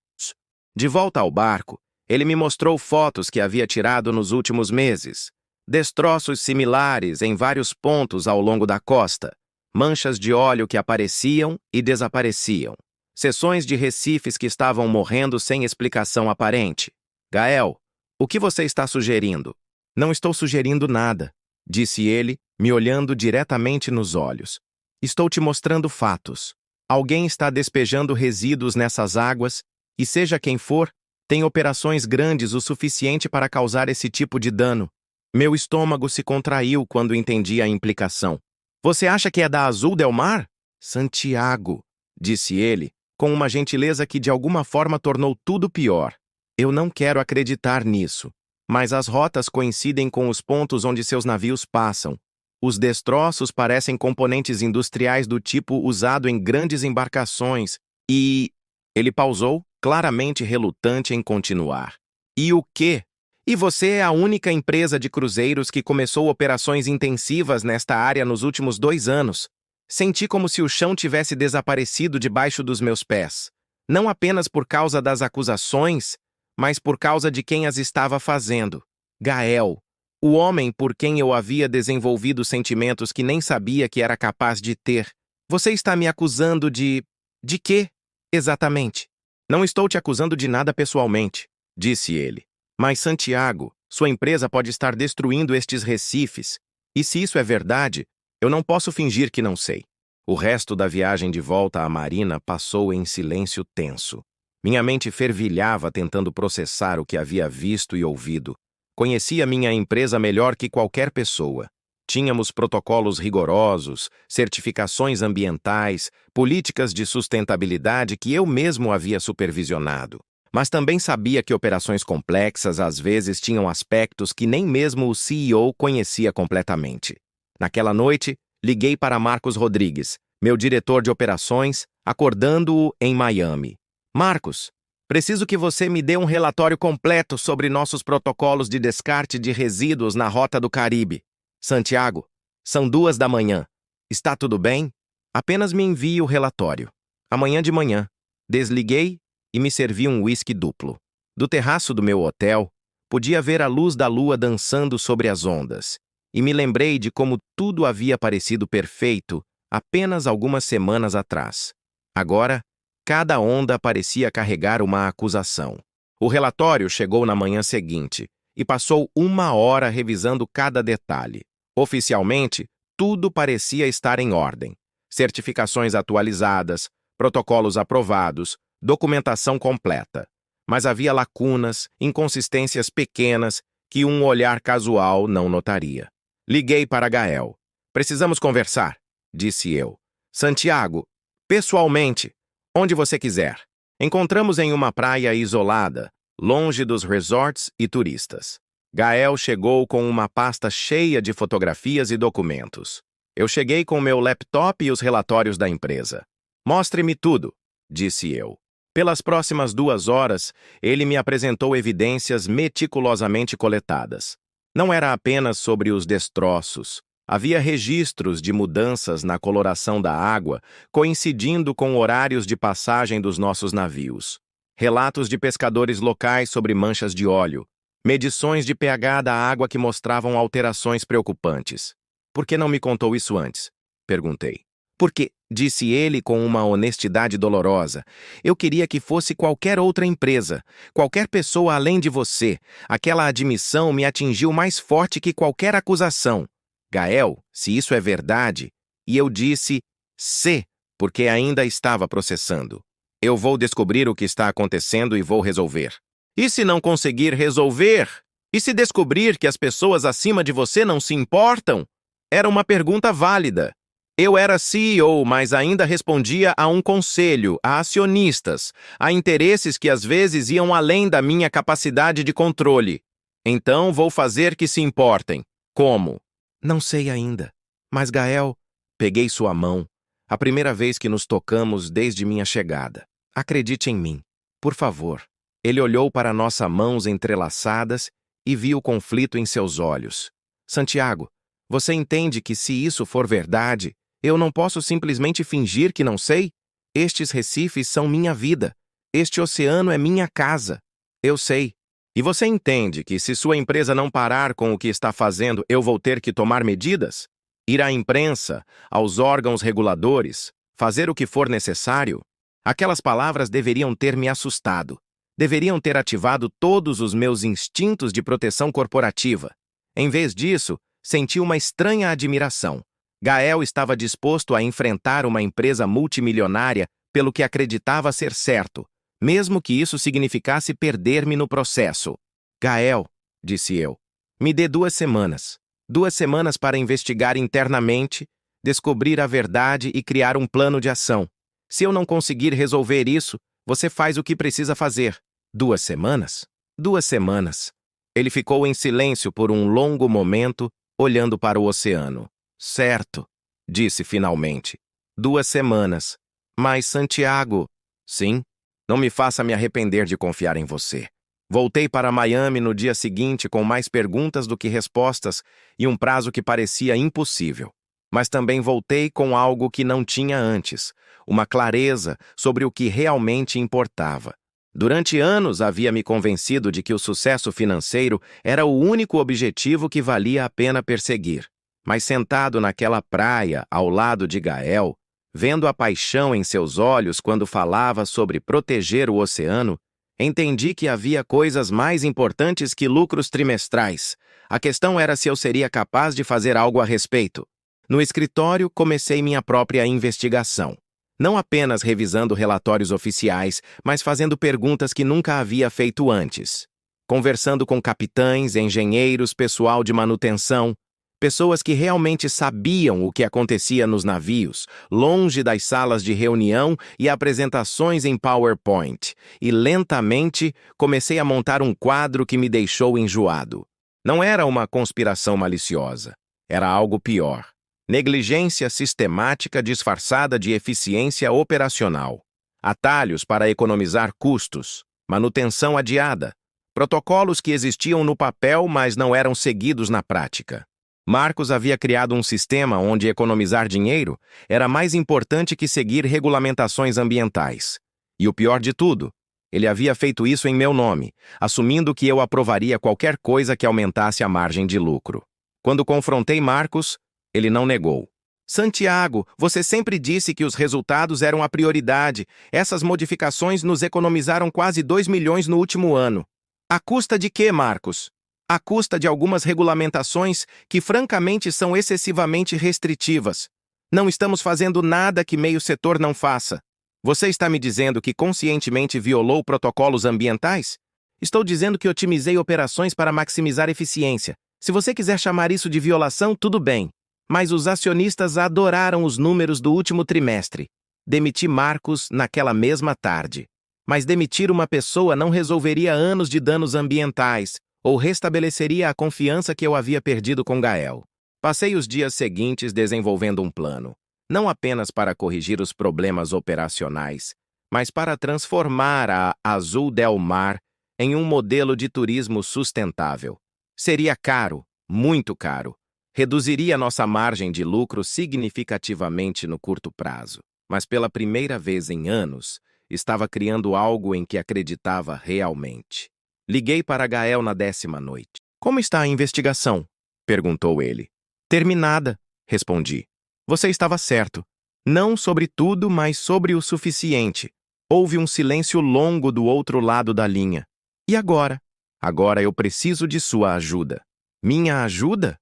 De volta ao barco, ele me mostrou fotos que havia tirado nos últimos meses. Destroços similares em vários pontos ao longo da costa, manchas de óleo que apareciam e desapareciam, seções de recifes que estavam morrendo sem explicação aparente. Gael, o que você está sugerindo? Não estou sugerindo nada, disse ele, me olhando diretamente nos olhos. Estou te mostrando fatos. Alguém está despejando resíduos nessas águas e, seja quem for, tem operações grandes o suficiente para causar esse tipo de dano. Meu estômago se contraiu quando entendi a implicação. Você acha que é da Azul Del Mar? Santiago, disse ele, com uma gentileza que de alguma forma tornou tudo pior. Eu não quero acreditar nisso, mas as rotas coincidem com os pontos onde seus navios passam. Os destroços parecem componentes industriais do tipo usado em grandes embarcações e... Ele pausou, claramente relutante em continuar. E o quê? E você é a única empresa de cruzeiros que começou operações intensivas nesta área nos últimos 2 anos. Senti como se o chão tivesse desaparecido debaixo dos meus pés. Não apenas por causa das acusações, mas por causa de quem as estava fazendo. Gael, o homem por quem eu havia desenvolvido sentimentos que nem sabia que era capaz de ter. Você está me acusando de... De quê? Exatamente. Não estou te acusando de nada pessoalmente, disse ele. Mas, Santiago, sua empresa pode estar destruindo estes recifes. E se isso é verdade, eu não posso fingir que não sei. O resto da viagem de volta à marina passou em silêncio tenso. Minha mente fervilhava tentando processar o que havia visto e ouvido. Conhecia minha empresa melhor que qualquer pessoa. Tínhamos protocolos rigorosos, certificações ambientais, políticas de sustentabilidade que eu mesmo havia supervisionado. Mas também sabia que operações complexas às vezes tinham aspectos que nem mesmo o CEO conhecia completamente. Naquela noite, liguei para Marcos Rodrigues, meu diretor de operações, acordando-o em Miami. Marcos, preciso que você me dê um relatório completo sobre nossos protocolos de descarte de resíduos na Rota do Caribe. Santiago, são 2 da manhã. Está tudo bem? Apenas me envie o relatório. Amanhã de manhã. Desliguei e me servi um uísque duplo. Do terraço do meu hotel, podia ver a luz da lua dançando sobre as ondas, e me lembrei de como tudo havia parecido perfeito apenas algumas semanas atrás. Agora, cada onda parecia carregar uma acusação. O relatório chegou na manhã seguinte e passou 1 hora revisando cada detalhe. Oficialmente, tudo parecia estar em ordem. Certificações atualizadas, protocolos aprovados, documentação completa. Mas havia lacunas, inconsistências pequenas que um olhar casual não notaria. Liguei para Gael. Precisamos conversar, disse eu. Santiago, pessoalmente, onde você quiser. Encontramos em uma praia isolada, longe dos resorts e turistas. Gael chegou com uma pasta cheia de fotografias e documentos. Eu cheguei com meu laptop e os relatórios da empresa. Mostre-me tudo, disse eu. Pelas próximas 2 horas, ele me apresentou evidências meticulosamente coletadas. Não era apenas sobre os destroços. Havia registros de mudanças na coloração da água, coincidindo com horários de passagem dos nossos navios. Relatos de pescadores locais sobre manchas de óleo. Medições de pH da água que mostravam alterações preocupantes. Por que não me contou isso antes? Perguntei. Porque, disse ele com uma honestidade dolorosa, eu queria que fosse qualquer outra empresa, qualquer pessoa além de você. Aquela admissão me atingiu mais forte que qualquer acusação. Gael, se isso é verdade, e eu disse se, porque ainda estava processando. Eu vou descobrir o que está acontecendo e vou resolver. E se não conseguir resolver? E se descobrir que as pessoas acima de você não se importam? Era uma pergunta válida. Eu era CEO, mas ainda respondia a um conselho, a acionistas, a interesses que às vezes iam além da minha capacidade de controle. Então vou fazer que se importem. Como? Não sei ainda. Mas, Gael, peguei sua mão, a primeira vez que nos tocamos desde minha chegada. Acredite em mim, por favor. Ele olhou para nossas mãos entrelaçadas e viu o conflito em seus olhos. Santiago, você entende que se isso for verdade, eu não posso simplesmente fingir que não sei? Estes recifes são minha vida. Este oceano é minha casa. Eu sei. E você entende que se sua empresa não parar com o que está fazendo, eu vou ter que tomar medidas? Ir à imprensa, aos órgãos reguladores, fazer o que for necessário? Aquelas palavras deveriam ter me assustado. Deveriam ter ativado todos os meus instintos de proteção corporativa. Em vez disso, senti uma estranha admiração. Gael estava disposto a enfrentar uma empresa multimilionária pelo que acreditava ser certo, mesmo que isso significasse perder-me no processo. Gael, disse eu, me dê 2 semanas. 2 semanas para investigar internamente, descobrir a verdade e criar um plano de ação. Se eu não conseguir resolver isso, você faz o que precisa fazer. 2 semanas? 2 semanas. Ele ficou em silêncio por um longo momento, olhando para o oceano. Certo, disse finalmente. 2 semanas. Mas, Santiago... Sim, não me faça me arrepender de confiar em você. Voltei para Miami no dia seguinte com mais perguntas do que respostas e um prazo que parecia impossível. Mas também voltei com algo que não tinha antes, uma clareza sobre o que realmente importava. Durante anos havia me convencido de que o sucesso financeiro era o único objetivo que valia a pena perseguir. Mas sentado naquela praia, ao lado de Gael, vendo a paixão em seus olhos quando falava sobre proteger o oceano, entendi que havia coisas mais importantes que lucros trimestrais. A questão era se eu seria capaz de fazer algo a respeito. No escritório, comecei minha própria investigação. Não apenas revisando relatórios oficiais, mas fazendo perguntas que nunca havia feito antes. Conversando com capitães, engenheiros, pessoal de manutenção, pessoas que realmente sabiam o que acontecia nos navios, longe das salas de reunião e apresentações em PowerPoint, e lentamente comecei a montar um quadro que me deixou enjoado. Não era uma conspiração maliciosa, era algo pior. Negligência sistemática disfarçada de eficiência operacional. Atalhos para economizar custos. Manutenção adiada. Protocolos que existiam no papel, mas não eram seguidos na prática. Marcos havia criado um sistema onde economizar dinheiro era mais importante que seguir regulamentações ambientais. E o pior de tudo, ele havia feito isso em meu nome, assumindo que eu aprovaria qualquer coisa que aumentasse a margem de lucro. Quando confrontei Marcos, ele não negou. Santiago, você sempre disse que os resultados eram a prioridade. Essas modificações nos economizaram quase 2 milhões no último ano. À custa de quê, Marcos? À custa de algumas regulamentações que, francamente, são excessivamente restritivas. Não estamos fazendo nada que meio setor não faça. Você está me dizendo que conscientemente violou protocolos ambientais? Estou dizendo que otimizei operações para maximizar eficiência. Se você quiser chamar isso de violação, tudo bem. Mas os acionistas adoraram os números do último trimestre. Demiti Marcos naquela mesma tarde. Mas demitir uma pessoa não resolveria anos de danos ambientais ou restabeleceria a confiança que eu havia perdido com Gael. Passei os dias seguintes desenvolvendo um plano, não apenas para corrigir os problemas operacionais, mas para transformar a Azul del Mar em um modelo de turismo sustentável. Seria caro, muito caro. Reduziria nossa margem de lucro significativamente no curto prazo. Mas pela primeira vez em anos, estava criando algo em que acreditava realmente. Liguei para Gael na 10ª noite. Como está a investigação? Perguntou ele. Terminada, respondi. Você estava certo. Não sobre tudo, mas sobre o suficiente. Houve um silêncio longo do outro lado da linha. E agora? Agora eu preciso de sua ajuda. Minha ajuda?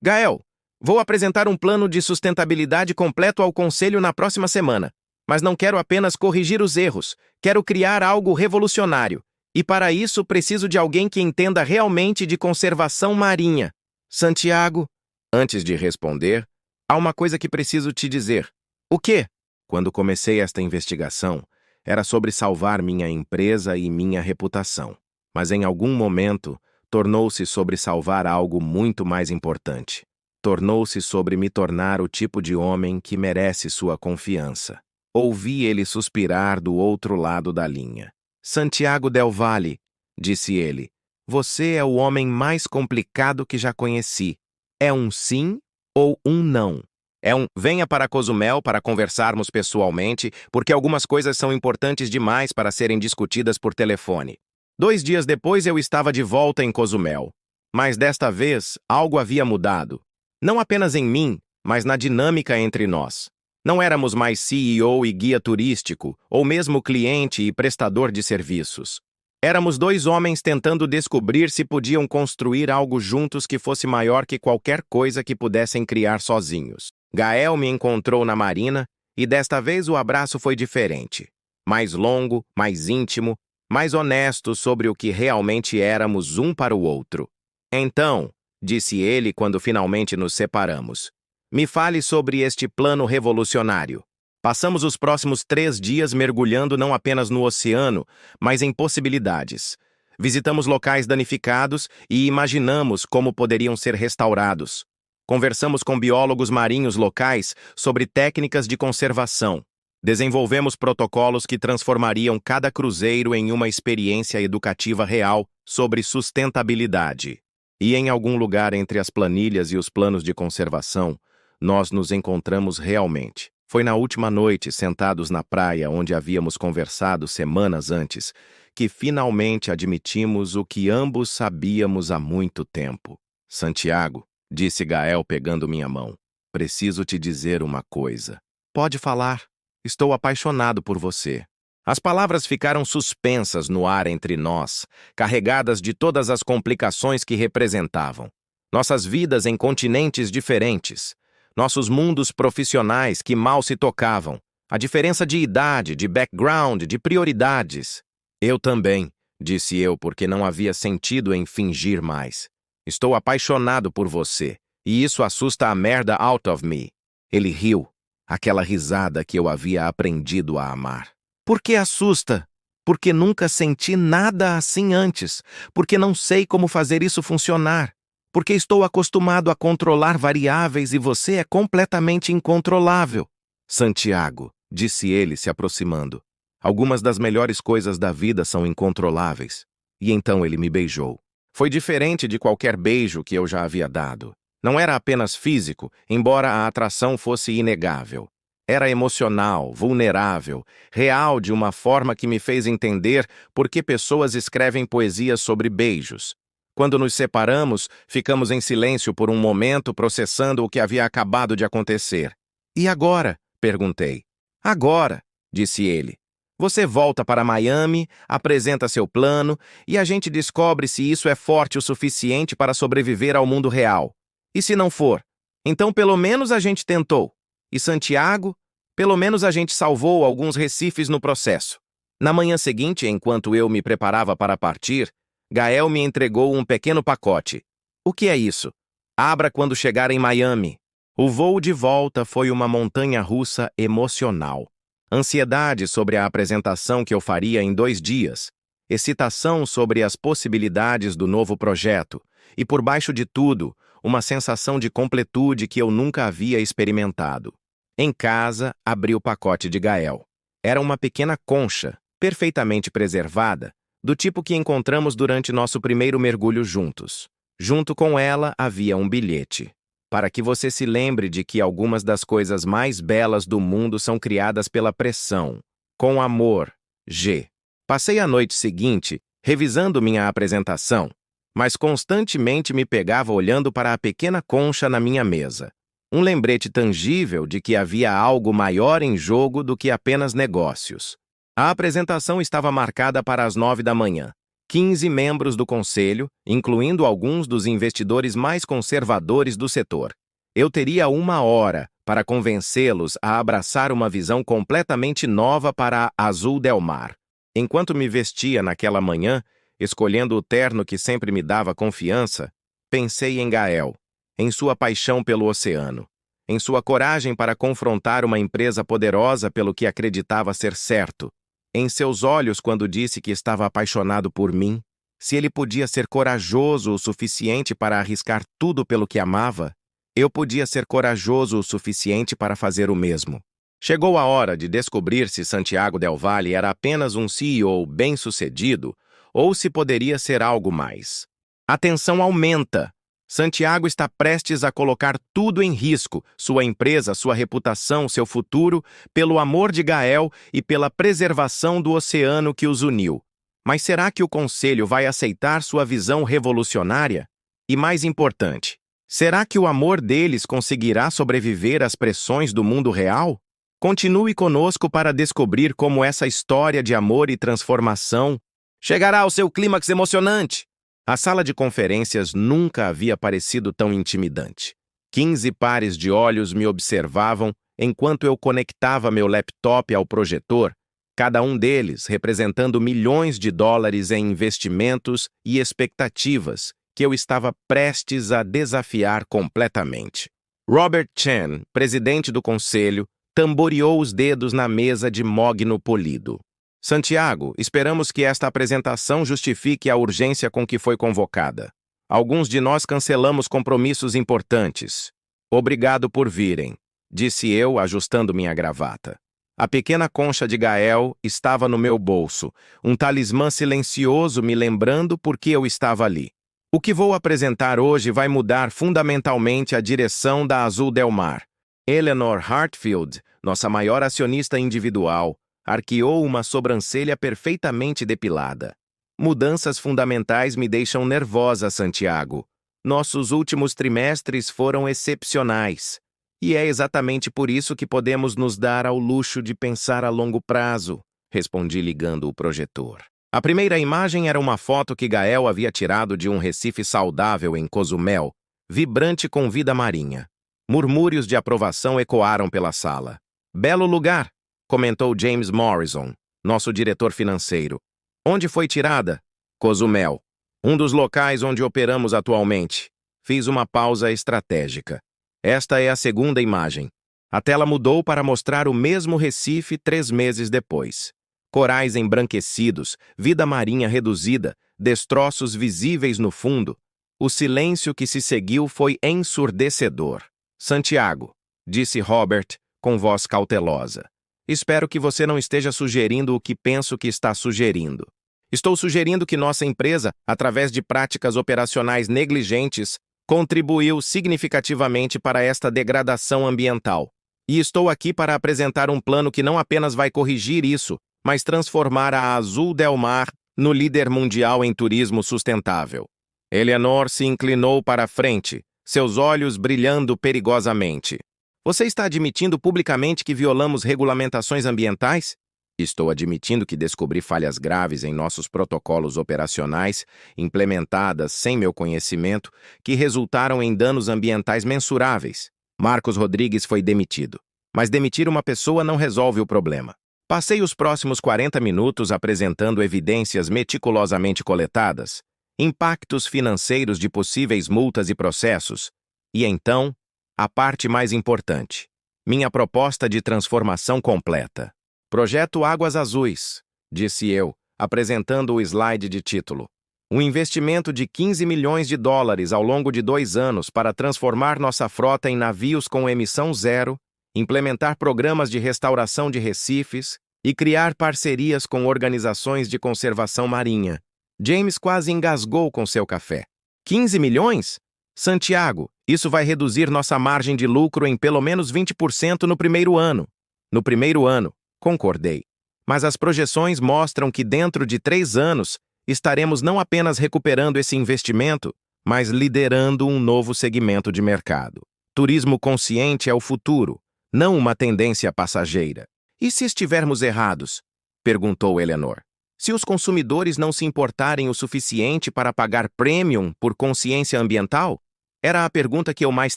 Gael, vou apresentar um plano de sustentabilidade completo ao Conselho na próxima semana. Mas não quero apenas corrigir os erros, quero criar algo revolucionário. E para isso preciso de alguém que entenda realmente de conservação marinha. Santiago, antes de responder, há uma coisa que preciso te dizer. O quê? Quando comecei esta investigação, era sobre salvar minha empresa e minha reputação. Mas em algum momento, tornou-se sobre salvar algo muito mais importante. Tornou-se sobre me tornar o tipo de homem que merece sua confiança. Ouvi ele suspirar do outro lado da linha. Santiago del Valle, disse ele, você é o homem mais complicado que já conheci. É um sim ou um não? É um venha para Cozumel para conversarmos pessoalmente, porque algumas coisas são importantes demais para serem discutidas por telefone. 2 dias depois eu estava de volta em Cozumel. Mas desta vez, algo havia mudado. Não apenas em mim, mas na dinâmica entre nós. Não éramos mais CEO e guia turístico, ou mesmo cliente e prestador de serviços. Éramos 2 homens tentando descobrir se podiam construir algo juntos que fosse maior que qualquer coisa que pudessem criar sozinhos. Gael me encontrou na marina, e desta vez o abraço foi diferente. Mais longo, mais íntimo, mais honesto sobre o que realmente éramos um para o outro. Então, disse ele quando finalmente nos separamos, me fale sobre este plano revolucionário. Passamos os próximos 3 dias mergulhando não apenas no oceano, mas em possibilidades. Visitamos locais danificados e imaginamos como poderiam ser restaurados. Conversamos com biólogos marinhos locais sobre técnicas de conservação. Desenvolvemos protocolos que transformariam cada cruzeiro em uma experiência educativa real sobre sustentabilidade. E em algum lugar entre as planilhas e os planos de conservação, nós nos encontramos realmente. Foi na última noite, sentados na praia onde havíamos conversado semanas antes, que finalmente admitimos o que ambos sabíamos há muito tempo. Santiago, disse Gael pegando minha mão, preciso te dizer uma coisa. Pode falar. Estou apaixonado por você. As palavras ficaram suspensas no ar entre nós, carregadas de todas as complicações que representavam. Nossas vidas em continentes diferentes. Nossos mundos profissionais que mal se tocavam. A diferença de idade, de background, de prioridades. Eu também, disse eu, porque não havia sentido em fingir mais. Estou apaixonado por você, e isso assusta a merda out of me. Ele riu, aquela risada que eu havia aprendido a amar. Por que assusta? Porque nunca senti nada assim antes, porque não sei como fazer isso funcionar. Porque estou acostumado a controlar variáveis e você é completamente incontrolável. Santiago, disse ele se aproximando. Algumas das melhores coisas da vida são incontroláveis. E então ele me beijou. Foi diferente de qualquer beijo que eu já havia dado. Não era apenas físico, embora a atração fosse inegável. Era emocional, vulnerável, real de uma forma que me fez entender por que pessoas escrevem poesias sobre beijos. Quando nos separamos, ficamos em silêncio por um momento processando o que havia acabado de acontecer. E agora? Perguntei. Agora, disse ele. Você volta para Miami, apresenta seu plano e a gente descobre se isso é forte o suficiente para sobreviver ao mundo real. E se não for? Então pelo menos a gente tentou. E Santiago? Pelo menos a gente salvou alguns recifes no processo. Na manhã seguinte, enquanto eu me preparava para partir, Gael me entregou um pequeno pacote. O que é isso? Abra quando chegar em Miami. O voo de volta foi uma montanha-russa emocional. Ansiedade sobre a apresentação que eu faria em 2 dias. Excitação sobre as possibilidades do novo projeto. E por baixo de tudo, uma sensação de completude que eu nunca havia experimentado. Em casa, abri o pacote de Gael. Era uma pequena concha, perfeitamente preservada, do tipo que encontramos durante nosso primeiro mergulho juntos. Junto com ela havia um bilhete. Para que você se lembre de que algumas das coisas mais belas do mundo são criadas pela pressão. Com amor, G. Passei a noite seguinte, revisando minha apresentação, mas constantemente me pegava olhando para a pequena concha na minha mesa. Um lembrete tangível de que havia algo maior em jogo do que apenas negócios. A apresentação estava marcada para as 9 da manhã. 15 membros do conselho, incluindo alguns dos investidores mais conservadores do setor. Eu teria 1 hora para convencê-los a abraçar uma visão completamente nova para a Azul del Mar. Enquanto me vestia naquela manhã, escolhendo o terno que sempre me dava confiança, pensei em Gael, em sua paixão pelo oceano, em sua coragem para confrontar uma empresa poderosa pelo que acreditava ser certo, em seus olhos quando disse que estava apaixonado por mim, se ele podia ser corajoso o suficiente para arriscar tudo pelo que amava, eu podia ser corajoso o suficiente para fazer o mesmo. Chegou a hora de descobrir se Santiago Del Valle era apenas um CEO bem-sucedido ou se poderia ser algo mais. A tensão aumenta. Santiago está prestes a colocar tudo em risco, sua empresa, sua reputação, seu futuro, pelo amor de Gael e pela preservação do oceano que os uniu. Mas será que o Conselho vai aceitar sua visão revolucionária? E mais importante, será que o amor deles conseguirá sobreviver às pressões do mundo real? Continue conosco para descobrir como essa história de amor e transformação chegará ao seu clímax emocionante. A sala de conferências nunca havia parecido tão intimidante. 15 pares de olhos me observavam enquanto eu conectava meu laptop ao projetor, cada um deles representando milhões de dólares em investimentos e expectativas que eu estava prestes a desafiar completamente. Robert Chen, presidente do conselho, tamboreou os dedos na mesa de mogno polido. Santiago, esperamos que esta apresentação justifique a urgência com que foi convocada. Alguns de nós cancelamos compromissos importantes. Obrigado por virem, disse eu, ajustando minha gravata. A pequena concha de Gael estava no meu bolso, um talismã silencioso me lembrando por que eu estava ali. O que vou apresentar hoje vai mudar fundamentalmente a direção da Azul Del Mar. Eleanor Hartfield, nossa maior acionista individual, arqueou uma sobrancelha perfeitamente depilada. Mudanças fundamentais me deixam nervosa, Santiago. Nossos últimos trimestres foram excepcionais. E é exatamente por isso que podemos nos dar ao luxo de pensar a longo prazo, respondi ligando o projetor. A primeira imagem era uma foto que Gael havia tirado de um recife saudável em Cozumel, vibrante com vida marinha. Murmúrios de aprovação ecoaram pela sala. Belo lugar, comentou James Morrison, nosso diretor financeiro. Onde foi tirada? Cozumel, um dos locais onde operamos atualmente. Fiz uma pausa estratégica. Esta é a segunda imagem. A tela mudou para mostrar o mesmo Recife 3 meses depois. Corais embranquecidos, vida marinha reduzida, destroços visíveis no fundo. O silêncio que se seguiu foi ensurdecedor. Santiago, disse Robert, com voz cautelosa. Espero que você não esteja sugerindo o que penso que está sugerindo. Estou sugerindo que nossa empresa, através de práticas operacionais negligentes, contribuiu significativamente para esta degradação ambiental. E estou aqui para apresentar um plano que não apenas vai corrigir isso, mas transformar a Azul Del Mar no líder mundial em turismo sustentável. Eleanor se inclinou para a frente, seus olhos brilhando perigosamente. Você está admitindo publicamente que violamos regulamentações ambientais? Estou admitindo que descobri falhas graves em nossos protocolos operacionais, implementadas sem meu conhecimento, que resultaram em danos ambientais mensuráveis. Marcos Rodrigues foi demitido. Mas demitir uma pessoa não resolve o problema. Passei os próximos 40 minutos apresentando evidências meticulosamente coletadas, impactos financeiros de possíveis multas e processos, e então, a parte mais importante, minha proposta de transformação completa. Projeto Águas Azuis, disse eu, apresentando o slide de título. Um investimento de 15 milhões de dólares ao longo de 2 anos para transformar nossa frota em navios com emissão zero, implementar programas de restauração de recifes e criar parcerias com organizações de conservação marinha. James quase engasgou com seu café. 15 milhões? Santiago, isso vai reduzir nossa margem de lucro em pelo menos 20% no primeiro ano. No primeiro ano, concordei. Mas as projeções mostram que dentro de 3 anos estaremos não apenas recuperando esse investimento, mas liderando um novo segmento de mercado. Turismo consciente é o futuro, não uma tendência passageira. E se estivermos errados? Perguntou Eleanor. Se os consumidores não se importarem o suficiente para pagar premium por consciência ambiental? Era a pergunta que eu mais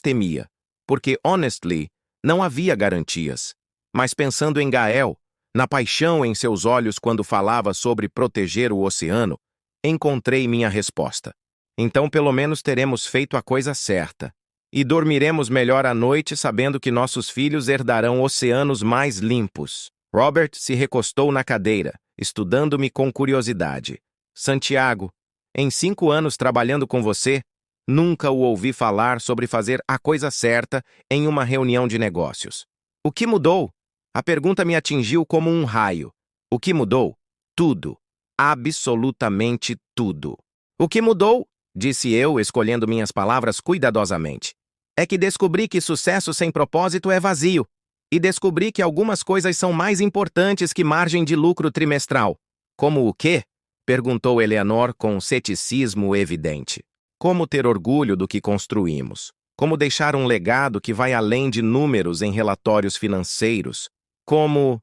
temia, porque, honestly, não havia garantias. Mas pensando em Gael, na paixão em seus olhos quando falava sobre proteger o oceano, encontrei minha resposta. Então, pelo menos teremos feito a coisa certa. E dormiremos melhor à noite sabendo que nossos filhos herdarão oceanos mais limpos. Robert se recostou na cadeira, estudando-me com curiosidade. Santiago, em 5 anos trabalhando com você, nunca o ouvi falar sobre fazer a coisa certa em uma reunião de negócios. O que mudou? A pergunta me atingiu como um raio. O que mudou? Tudo. Absolutamente tudo. O que mudou? Disse eu, escolhendo minhas palavras cuidadosamente. É que descobri que sucesso sem propósito é vazio. E descobri que algumas coisas são mais importantes que margem de lucro trimestral. Como o quê? Perguntou Eleanor com ceticismo evidente. Como ter orgulho do que construímos? Como deixar um legado que vai além de números em relatórios financeiros? Como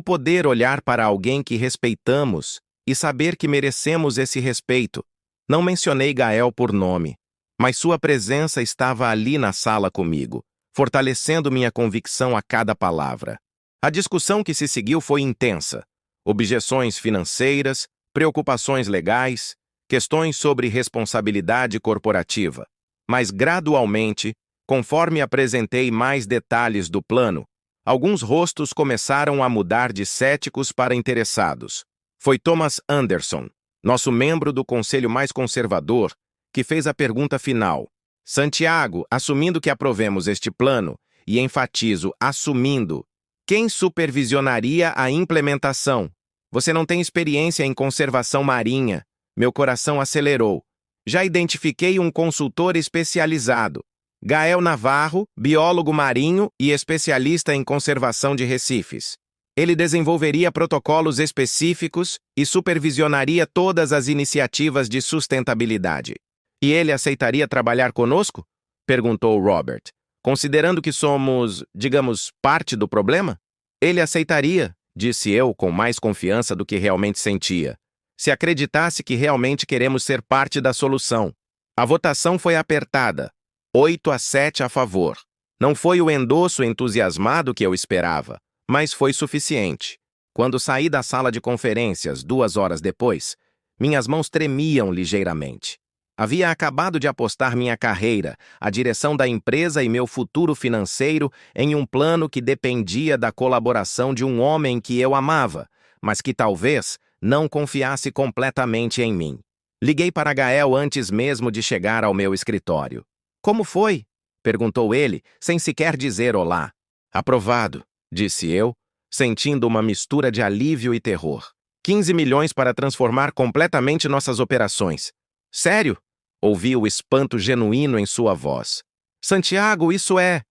poder olhar para alguém que respeitamos e saber que merecemos esse respeito? Não mencionei Gael por nome, mas sua presença estava ali na sala comigo, fortalecendo minha convicção a cada palavra. A discussão que se seguiu foi intensa. Objeções financeiras, preocupações legais, questões sobre responsabilidade corporativa. Mas gradualmente, conforme apresentei mais detalhes do plano, Alguns rostos começaram a mudar de céticos para interessados. Foi Thomas Anderson, nosso membro do conselho mais conservador, que fez a pergunta final. Santiago, assumindo que aprovemos este plano, e enfatizo, assumindo, quem supervisionaria a implementação? Você não tem experiência em conservação marinha. Meu coração acelerou. Já identifiquei um consultor especializado. Gael Navarro, biólogo marinho e especialista em conservação de recifes. Ele desenvolveria protocolos específicos e supervisionaria todas as iniciativas de sustentabilidade. E ele aceitaria trabalhar conosco? Perguntou Robert. Considerando que somos, digamos, parte do problema? Ele aceitaria, disse eu com mais confiança do que realmente sentia, se acreditasse que realmente queremos ser parte da solução. A votação foi apertada, 8-7 a favor. Não foi o endosso entusiasmado que eu esperava, mas foi suficiente. Quando saí da sala de conferências 2 horas depois, minhas mãos tremiam ligeiramente. Havia acabado de apostar minha carreira, a direção da empresa e meu futuro financeiro em um plano que dependia da colaboração de um homem que eu amava, mas que talvez não confiasse completamente em mim. Liguei para Gael antes mesmo de chegar ao meu escritório. Como foi? Perguntou ele, sem sequer dizer olá. Aprovado, disse eu, sentindo uma mistura de alívio e terror. 15 milhões para transformar completamente nossas operações. Sério? Ouvi o espanto genuíno em sua voz. Santiago, isso é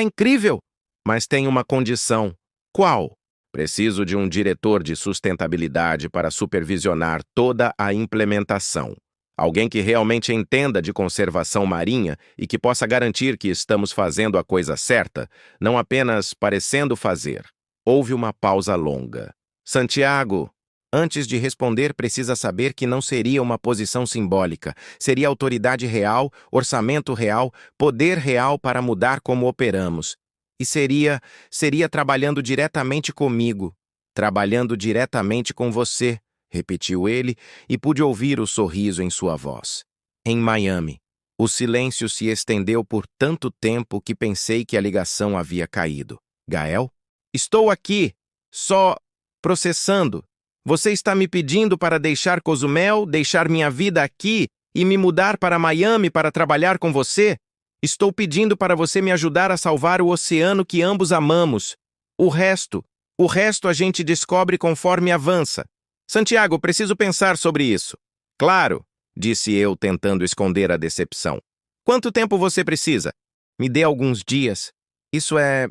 incrível! Mas tem uma condição. Qual? Preciso de um diretor de sustentabilidade para supervisionar toda a implementação. Alguém que realmente entenda de conservação marinha e que possa garantir que estamos fazendo a coisa certa, não apenas parecendo fazer. Houve uma pausa longa. Santiago, antes de responder, precisa saber que não seria uma posição simbólica. Seria autoridade real, orçamento real, poder real para mudar como operamos. E seria trabalhando diretamente comigo, trabalhando diretamente com você, repetiu ele, e pude ouvir o sorriso em sua voz. Em Miami, o silêncio se estendeu por tanto tempo que pensei que a ligação havia caído. Gael? Estou aqui, só processando. Você está me pedindo para deixar Cozumel, deixar minha vida aqui e me mudar para Miami para trabalhar com você? Estou pedindo para você me ajudar a salvar o oceano que ambos amamos. O resto a gente descobre conforme avança. Santiago, preciso pensar sobre isso. Claro, disse eu tentando esconder a decepção. Quanto tempo você precisa? Me dê alguns dias. Isso é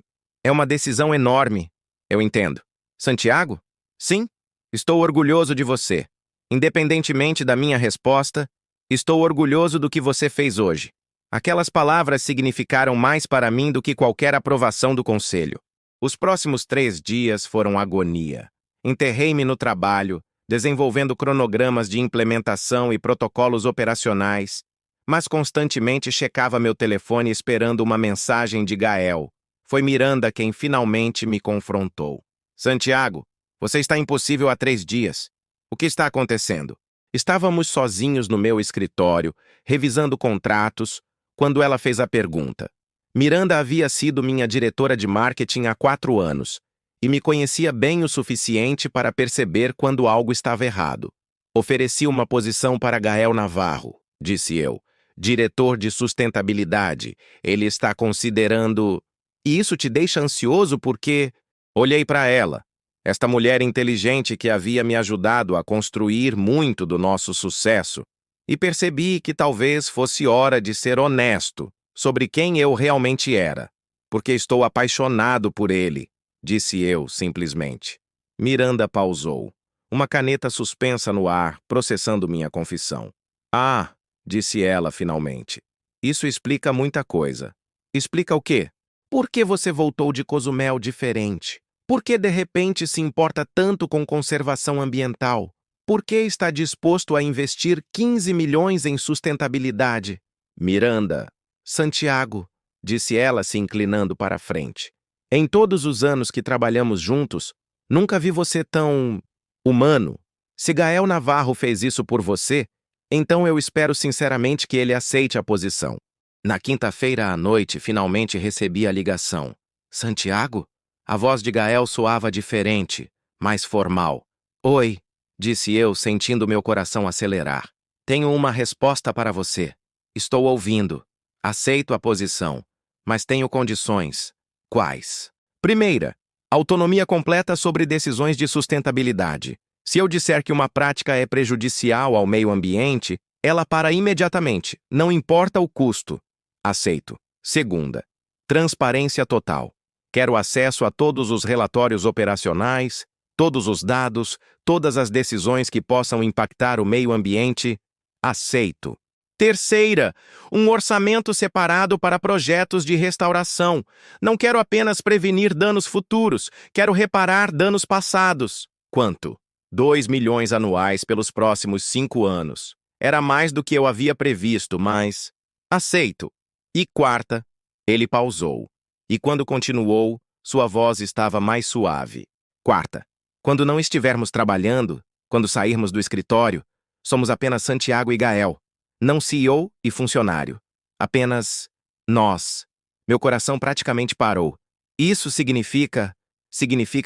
uma decisão enorme. Eu entendo. Santiago? Sim? Estou orgulhoso de você. Independentemente da minha resposta, estou orgulhoso do que você fez hoje. Aquelas palavras significaram mais para mim do que qualquer aprovação do conselho. Os próximos 3 dias foram agonia. Enterrei-me no trabalho, desenvolvendo cronogramas de implementação e protocolos operacionais, mas constantemente checava meu telefone esperando uma mensagem de Gael. Foi Miranda quem finalmente me confrontou. Santiago, você está impossível há 3 dias. O que está acontecendo? Estávamos sozinhos no meu escritório, revisando contratos, quando ela fez a pergunta. Miranda havia sido minha diretora de marketing há 4 anos e me conhecia bem o suficiente para perceber quando algo estava errado. Ofereci uma posição para Gael Navarro, disse eu, diretor de sustentabilidade. Ele está considerando... E isso te deixa ansioso porque... Olhei para ela. Esta mulher inteligente que havia me ajudado a construir muito do nosso sucesso, e percebi que talvez fosse hora de ser honesto sobre quem eu realmente era, porque estou apaixonado por ele, disse eu simplesmente. Miranda pausou, uma caneta suspensa no ar, processando minha confissão. Ah, disse ela finalmente, isso explica muita coisa. Explica o quê? Por que você voltou de Cozumel diferente? Por que de repente se importa tanto com conservação ambiental? Por que está disposto a investir 15 milhões em sustentabilidade? Miranda, Santiago, disse ela se inclinando para a frente. Em todos os anos que trabalhamos juntos, nunca vi você tão... humano. Se Gael Navarro fez isso por você, então eu espero sinceramente que ele aceite a posição. Na quinta-feira à noite, finalmente recebi a ligação. Santiago? A voz de Gael soava diferente, mais formal. Oi, disse eu, sentindo meu coração acelerar. Tenho uma resposta para você. Estou ouvindo. Aceito a posição, mas tenho condições. Quais? Primeira, autonomia completa sobre decisões de sustentabilidade. Se eu disser que uma prática é prejudicial ao meio ambiente, ela para imediatamente, não importa o custo. Aceito. Segunda, transparência total. Quero acesso a todos os relatórios operacionais, todos os dados, todas as decisões que possam impactar o meio ambiente. Aceito. Terceira, um orçamento separado para projetos de restauração. Não quero apenas prevenir danos futuros, quero reparar danos passados. Quanto? 2 milhões anuais pelos próximos 5 anos. Era mais do que eu havia previsto, mas... Aceito. E quarta, ele pausou. E quando continuou, sua voz estava mais suave. Quarta, quando não estivermos trabalhando, quando sairmos do escritório, somos apenas Santiago e Gael. Não CEO e funcionário. Apenas nós. Meu coração praticamente parou. Isso significa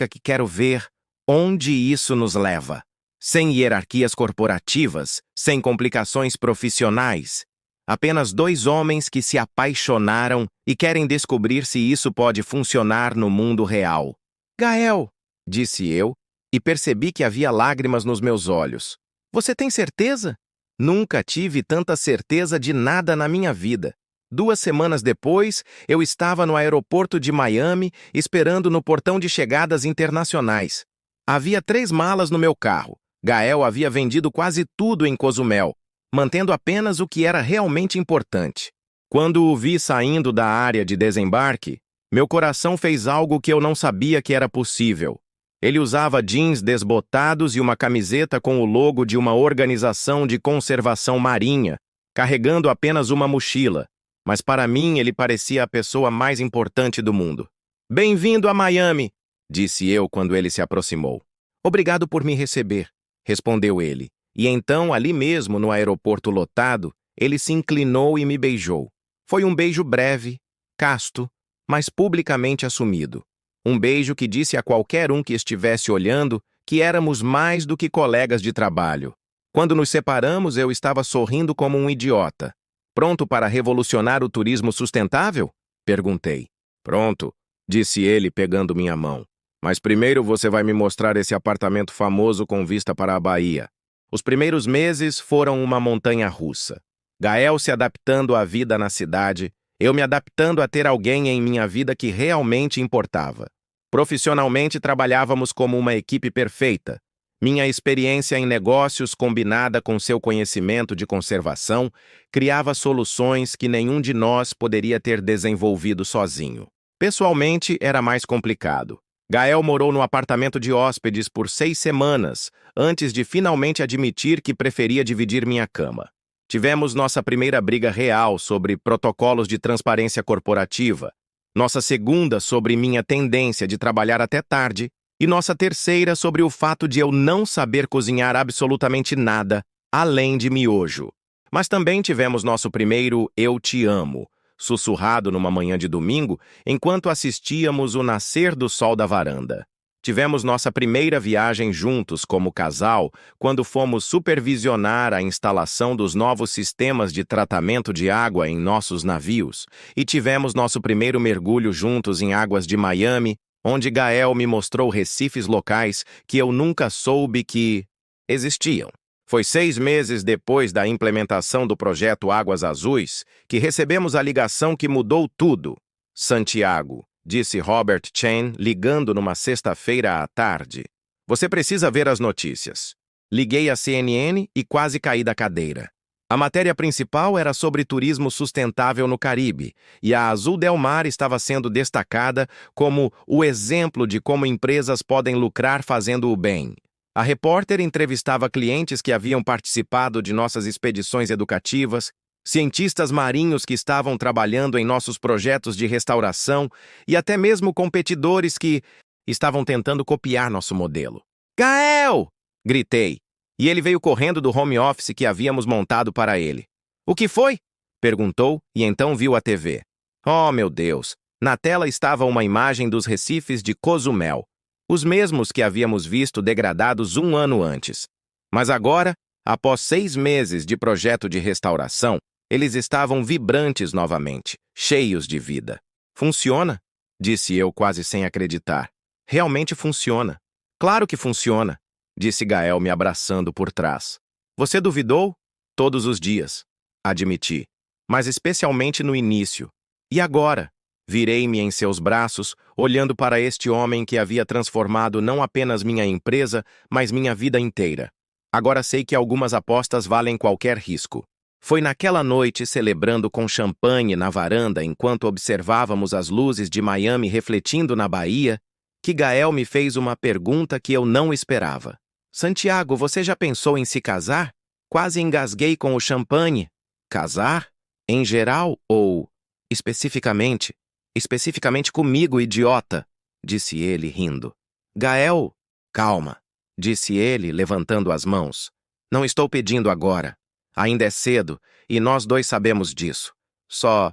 que quero ver onde isso nos leva. Sem hierarquias corporativas, sem complicações profissionais. Apenas 2 homens que se apaixonaram e querem descobrir se isso pode funcionar no mundo real. Gael, disse eu, e percebi que havia lágrimas nos meus olhos. Você tem certeza? Nunca tive tanta certeza de nada na minha vida. 2 semanas depois, eu estava no aeroporto de Miami, esperando no portão de chegadas internacionais. Havia 3 malas no meu carro. Gael havia vendido quase tudo em Cozumel, mantendo apenas o que era realmente importante. Quando o vi saindo da área de desembarque, meu coração fez algo que eu não sabia que era possível. Ele usava jeans desbotados e uma camiseta com o logo de uma organização de conservação marinha, carregando apenas uma mochila, mas para mim ele parecia a pessoa mais importante do mundo. Bem-vindo a Miami, disse eu quando ele se aproximou. Obrigado por me receber, respondeu ele, e então, ali mesmo no aeroporto lotado, ele se inclinou e me beijou. Foi um beijo breve, casto, mas publicamente assumido. Um beijo que disse a qualquer um que estivesse olhando que éramos mais do que colegas de trabalho. Quando nos separamos, eu estava sorrindo como um idiota. Pronto para revolucionar o turismo sustentável? Perguntei. Pronto, disse ele pegando minha mão. Mas primeiro você vai me mostrar esse apartamento famoso com vista para a Bahia. Os primeiros meses foram uma montanha-russa. Gael se adaptando à vida na cidade, eu me adaptando a ter alguém em minha vida que realmente importava. Profissionalmente, trabalhávamos como uma equipe perfeita. Minha experiência em negócios, combinada com seu conhecimento de conservação, criava soluções que nenhum de nós poderia ter desenvolvido sozinho. Pessoalmente, era mais complicado. Gael morou no apartamento de hóspedes por 6 semanas, antes de finalmente admitir que preferia dividir minha cama. Tivemos nossa primeira briga real sobre protocolos de transparência corporativa, nossa segunda sobre minha tendência de trabalhar até tarde e nossa terceira sobre o fato de eu não saber cozinhar absolutamente nada, além de miojo. Mas também tivemos nosso primeiro Eu Te Amo, sussurrado numa manhã de domingo, enquanto assistíamos o nascer do sol da varanda. Tivemos nossa primeira viagem juntos como casal, quando fomos supervisionar a instalação dos novos sistemas de tratamento de água em nossos navios, e tivemos nosso primeiro mergulho juntos em águas de Miami, onde Gael me mostrou recifes locais que eu nunca soube que existiam. Foi 6 meses depois da implementação do projeto Águas Azuis que recebemos a ligação que mudou tudo. Santiago, disse Robert Chen, ligando numa sexta-feira à tarde. Você precisa ver as notícias. Liguei à CNN e quase caí da cadeira. A matéria principal era sobre turismo sustentável no Caribe, e a Azul Del Mar estava sendo destacada como o exemplo de como empresas podem lucrar fazendo o bem. A repórter entrevistava clientes que haviam participado de nossas expedições educativas, cientistas marinhos que estavam trabalhando em nossos projetos de restauração e até mesmo competidores que estavam tentando copiar nosso modelo. Gael! Gritei, e ele veio correndo do home office que havíamos montado para ele. O que foi? Perguntou, e então viu a TV. Oh, meu Deus! Na tela estava uma imagem dos recifes de Cozumel, os mesmos que havíamos visto degradados um ano antes. Mas agora, após 6 meses de projeto de restauração, eles estavam vibrantes novamente, cheios de vida. Funciona? Disse eu quase sem acreditar. Realmente funciona. Claro que funciona, disse Gael me abraçando por trás. Você duvidou? Todos os dias, admiti, mas especialmente no início. E agora? Virei-me em seus braços, olhando para este homem que havia transformado não apenas minha empresa, mas minha vida inteira. Agora sei que algumas apostas valem qualquer risco. Foi naquela noite, celebrando com champanhe na varanda enquanto observávamos as luzes de Miami refletindo na Bahia, que Gael me fez uma pergunta que eu não esperava. Santiago, você já pensou em se casar? Quase engasguei com o champanhe. Casar? Em geral ou especificamente? Especificamente comigo, idiota, disse ele, rindo. Gael, calma, disse ele, levantando as mãos. Não estou pedindo agora. Ainda é cedo, e nós dois sabemos disso. Só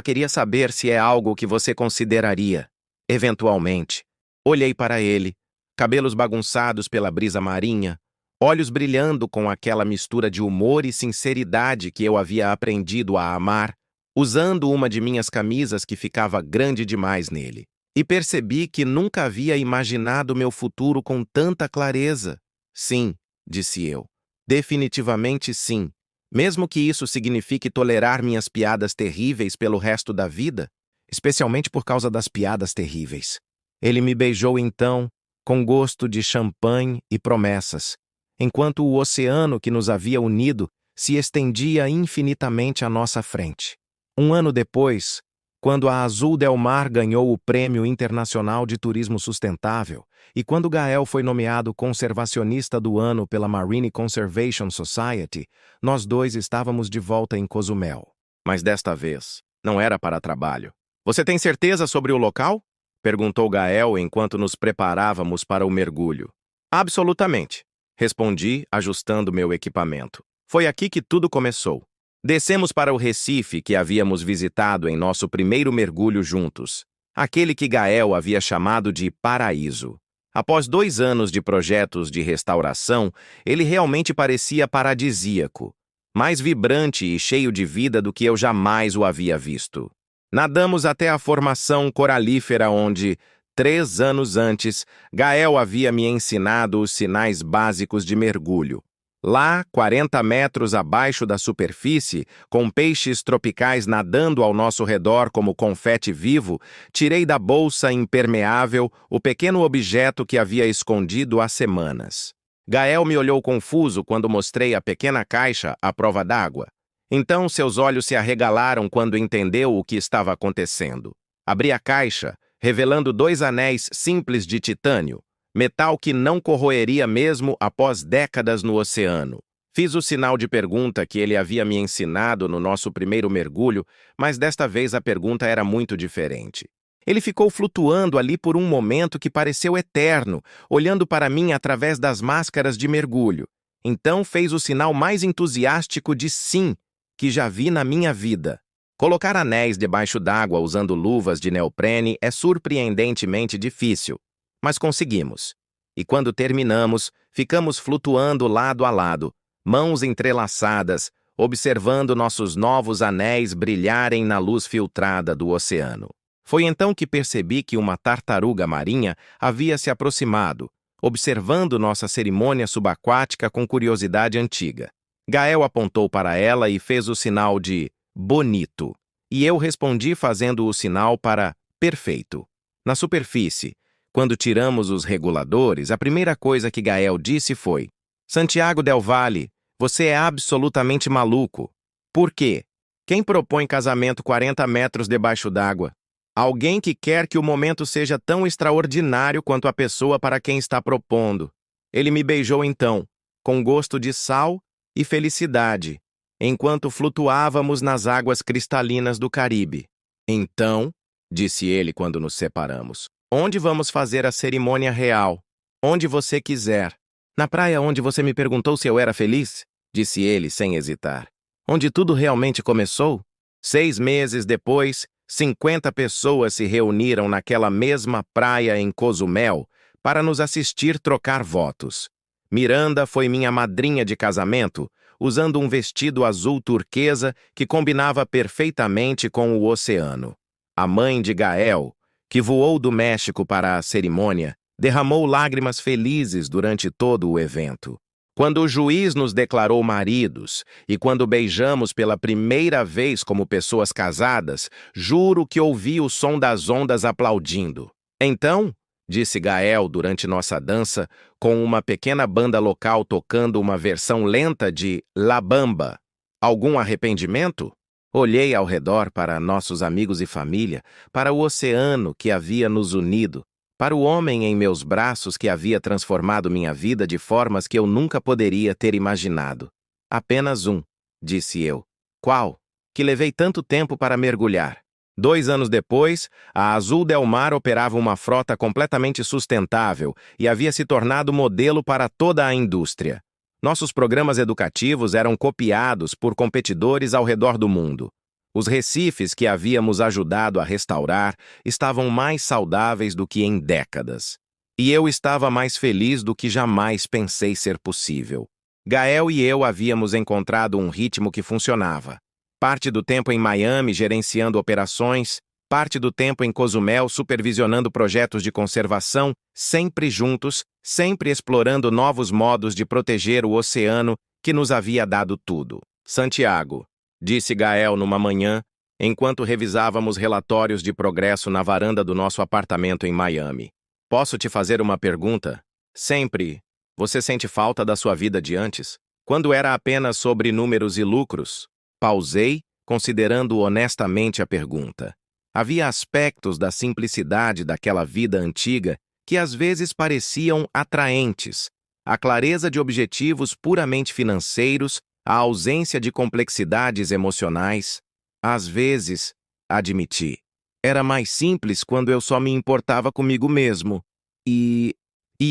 queria saber se é algo que você consideraria, eventualmente. Olhei para ele, cabelos bagunçados pela brisa marinha, olhos brilhando com aquela mistura de humor e sinceridade que eu havia aprendido a amar, usando uma de minhas camisas que ficava grande demais nele. E percebi que nunca havia imaginado meu futuro com tanta clareza. Sim, disse eu. Definitivamente sim. Mesmo que isso signifique tolerar minhas piadas terríveis pelo resto da vida, especialmente por causa das piadas terríveis. Ele me beijou então, com gosto de champanhe e promessas, enquanto o oceano que nos havia unido se estendia infinitamente à nossa frente. Um ano depois, quando a Azul del Mar ganhou o Prêmio Internacional de Turismo Sustentável e quando Gael foi nomeado Conservacionista do Ano pela Marine Conservation Society, nós dois estávamos de volta em Cozumel. Mas desta vez, não era para trabalho. Você tem certeza sobre o local? Perguntou Gael enquanto nos preparávamos para o mergulho. Absolutamente, respondi, ajustando meu equipamento. Foi aqui que tudo começou. Descemos para o Recife que havíamos visitado em nosso primeiro mergulho juntos, aquele que Gael havia chamado de Paraíso. Após 2 anos de projetos de restauração, ele realmente parecia paradisíaco, mais vibrante e cheio de vida do que eu jamais o havia visto. Nadamos até a formação coralífera onde, 3 anos antes, Gael havia me ensinado os sinais básicos de mergulho. Lá, 40 metros abaixo da superfície, com peixes tropicais nadando ao nosso redor como confete vivo, tirei da bolsa impermeável o pequeno objeto que havia escondido há semanas. Gael me olhou confuso quando mostrei a pequena caixa à prova d'água. Então seus olhos se arregalaram quando entendeu o que estava acontecendo. Abri a caixa, revelando 2 anéis simples de titânio, metal que não corroeria mesmo após décadas no oceano. Fiz o sinal de pergunta que ele havia me ensinado no nosso primeiro mergulho, mas desta vez a pergunta era muito diferente. Ele ficou flutuando ali por um momento que pareceu eterno, olhando para mim através das máscaras de mergulho. Então fez o sinal mais entusiástico de sim que já vi na minha vida. Colocar anéis debaixo d'água usando luvas de neoprene é surpreendentemente difícil. Mas conseguimos. E quando terminamos, ficamos flutuando lado a lado, mãos entrelaçadas, observando nossos novos anéis brilharem na luz filtrada do oceano. Foi então que percebi que uma tartaruga marinha havia se aproximado, observando nossa cerimônia subaquática com curiosidade antiga. Gael apontou para ela e fez o sinal de bonito, e eu respondi fazendo o sinal para perfeito. Na superfície, quando tiramos os reguladores, a primeira coisa que Gael disse foi: Santiago del Valle, você é absolutamente maluco. Por quê? Quem propõe casamento 40 metros debaixo d'água? Alguém que quer que o momento seja tão extraordinário quanto a pessoa para quem está propondo. Ele me beijou então, com gosto de sal e felicidade, enquanto flutuávamos nas águas cristalinas do Caribe. Então, disse ele quando nos separamos, onde vamos fazer a cerimônia real? Onde você quiser. Na praia onde você me perguntou se eu era feliz? Disse ele sem hesitar. Onde tudo realmente começou? 6 meses depois, 50 pessoas se reuniram naquela mesma praia em Cozumel para nos assistir trocar votos. Miranda foi minha madrinha de casamento, usando um vestido azul turquesa que combinava perfeitamente com o oceano. A mãe de Gael, que voou do México para a cerimônia, derramou lágrimas felizes durante todo o evento. Quando o juiz nos declarou maridos e quando beijamos pela primeira vez como pessoas casadas, juro que ouvi o som das ondas aplaudindo. Então, disse Gael durante nossa dança, com uma pequena banda local tocando uma versão lenta de La Bamba. Algum arrependimento? Olhei ao redor para nossos amigos e família, para o oceano que havia nos unido, para o homem em meus braços que havia transformado minha vida de formas que eu nunca poderia ter imaginado. Apenas um, disse eu. Qual? Que levei tanto tempo para mergulhar. 2 anos depois, a Azul Del Mar operava uma frota completamente sustentável e havia se tornado modelo para toda a indústria. Nossos programas educativos eram copiados por competidores ao redor do mundo. Os recifes que havíamos ajudado a restaurar estavam mais saudáveis do que em décadas. E eu estava mais feliz do que jamais pensei ser possível. Gael e eu havíamos encontrado um ritmo que funcionava. Parte do tempo em Miami gerenciando operações, parte do tempo em Cozumel supervisionando projetos de conservação, sempre juntos, sempre explorando novos modos de proteger o oceano que nos havia dado tudo. Santiago, disse Gael numa manhã, enquanto revisávamos relatórios de progresso na varanda do nosso apartamento em Miami. Posso te fazer uma pergunta? Sempre. Você sente falta da sua vida de antes? Quando era apenas sobre números e lucros? Pausei, considerando honestamente a pergunta. Havia aspectos da simplicidade daquela vida antiga que às vezes pareciam atraentes. A clareza de objetivos puramente financeiros, a ausência de complexidades emocionais. Às vezes, admiti, era mais simples quando eu só me importava comigo mesmo. E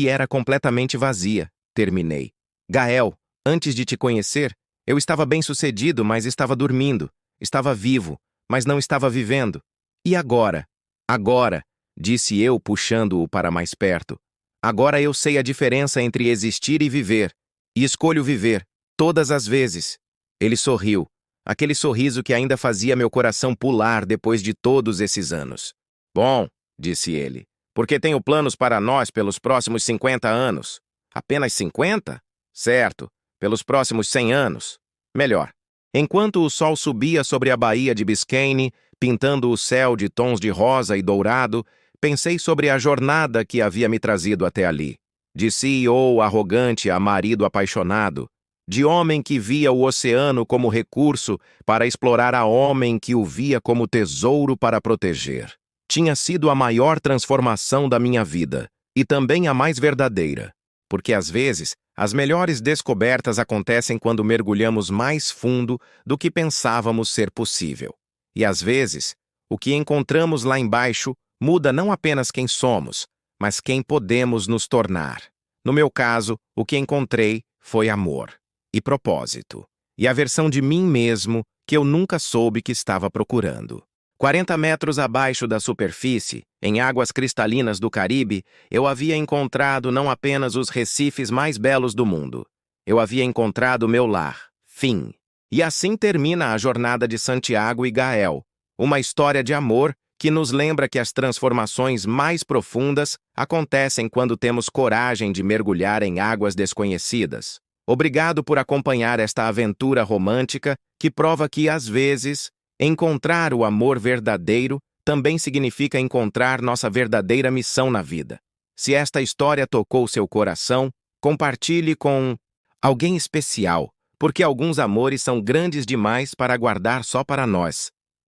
era completamente vazia, terminei. Gael, antes de te conhecer, eu estava bem-sucedido, mas estava dormindo. Estava vivo, mas não estava vivendo. E agora? Agora, disse eu puxando-o para mais perto. Agora eu sei a diferença entre existir e viver. E escolho viver, todas as vezes. Ele sorriu, aquele sorriso que ainda fazia meu coração pular depois de todos esses anos. Bom, disse ele, porque tenho planos para nós pelos próximos 50 anos. Apenas 50? Certo, pelos próximos 100 anos. Melhor. Enquanto o sol subia sobre a baía de Biscayne, pintando o céu de tons de rosa e dourado, pensei sobre a jornada que havia me trazido até ali. De CEO arrogante a marido apaixonado, de homem que via o oceano como recurso para explorar a homem que o via como tesouro para proteger. Tinha sido a maior transformação da minha vida, e também a mais verdadeira, porque às vezes as melhores descobertas acontecem quando mergulhamos mais fundo do que pensávamos ser possível. E às vezes, o que encontramos lá embaixo muda não apenas quem somos, mas quem podemos nos tornar. No meu caso, o que encontrei foi amor e propósito, e a versão de mim mesmo que eu nunca soube que estava procurando. 40 metros abaixo da superfície, em águas cristalinas do Caribe, eu havia encontrado não apenas os recifes mais belos do mundo. Eu havia encontrado meu lar, fim. E assim termina a jornada de Santiago e Gael, uma história de amor que nos lembra que as transformações mais profundas acontecem quando temos coragem de mergulhar em águas desconhecidas. Obrigado por acompanhar esta aventura romântica que prova que, às vezes, encontrar o amor verdadeiro também significa encontrar nossa verdadeira missão na vida. Se esta história tocou seu coração, compartilhe com alguém especial, porque alguns amores são grandes demais para guardar só para nós.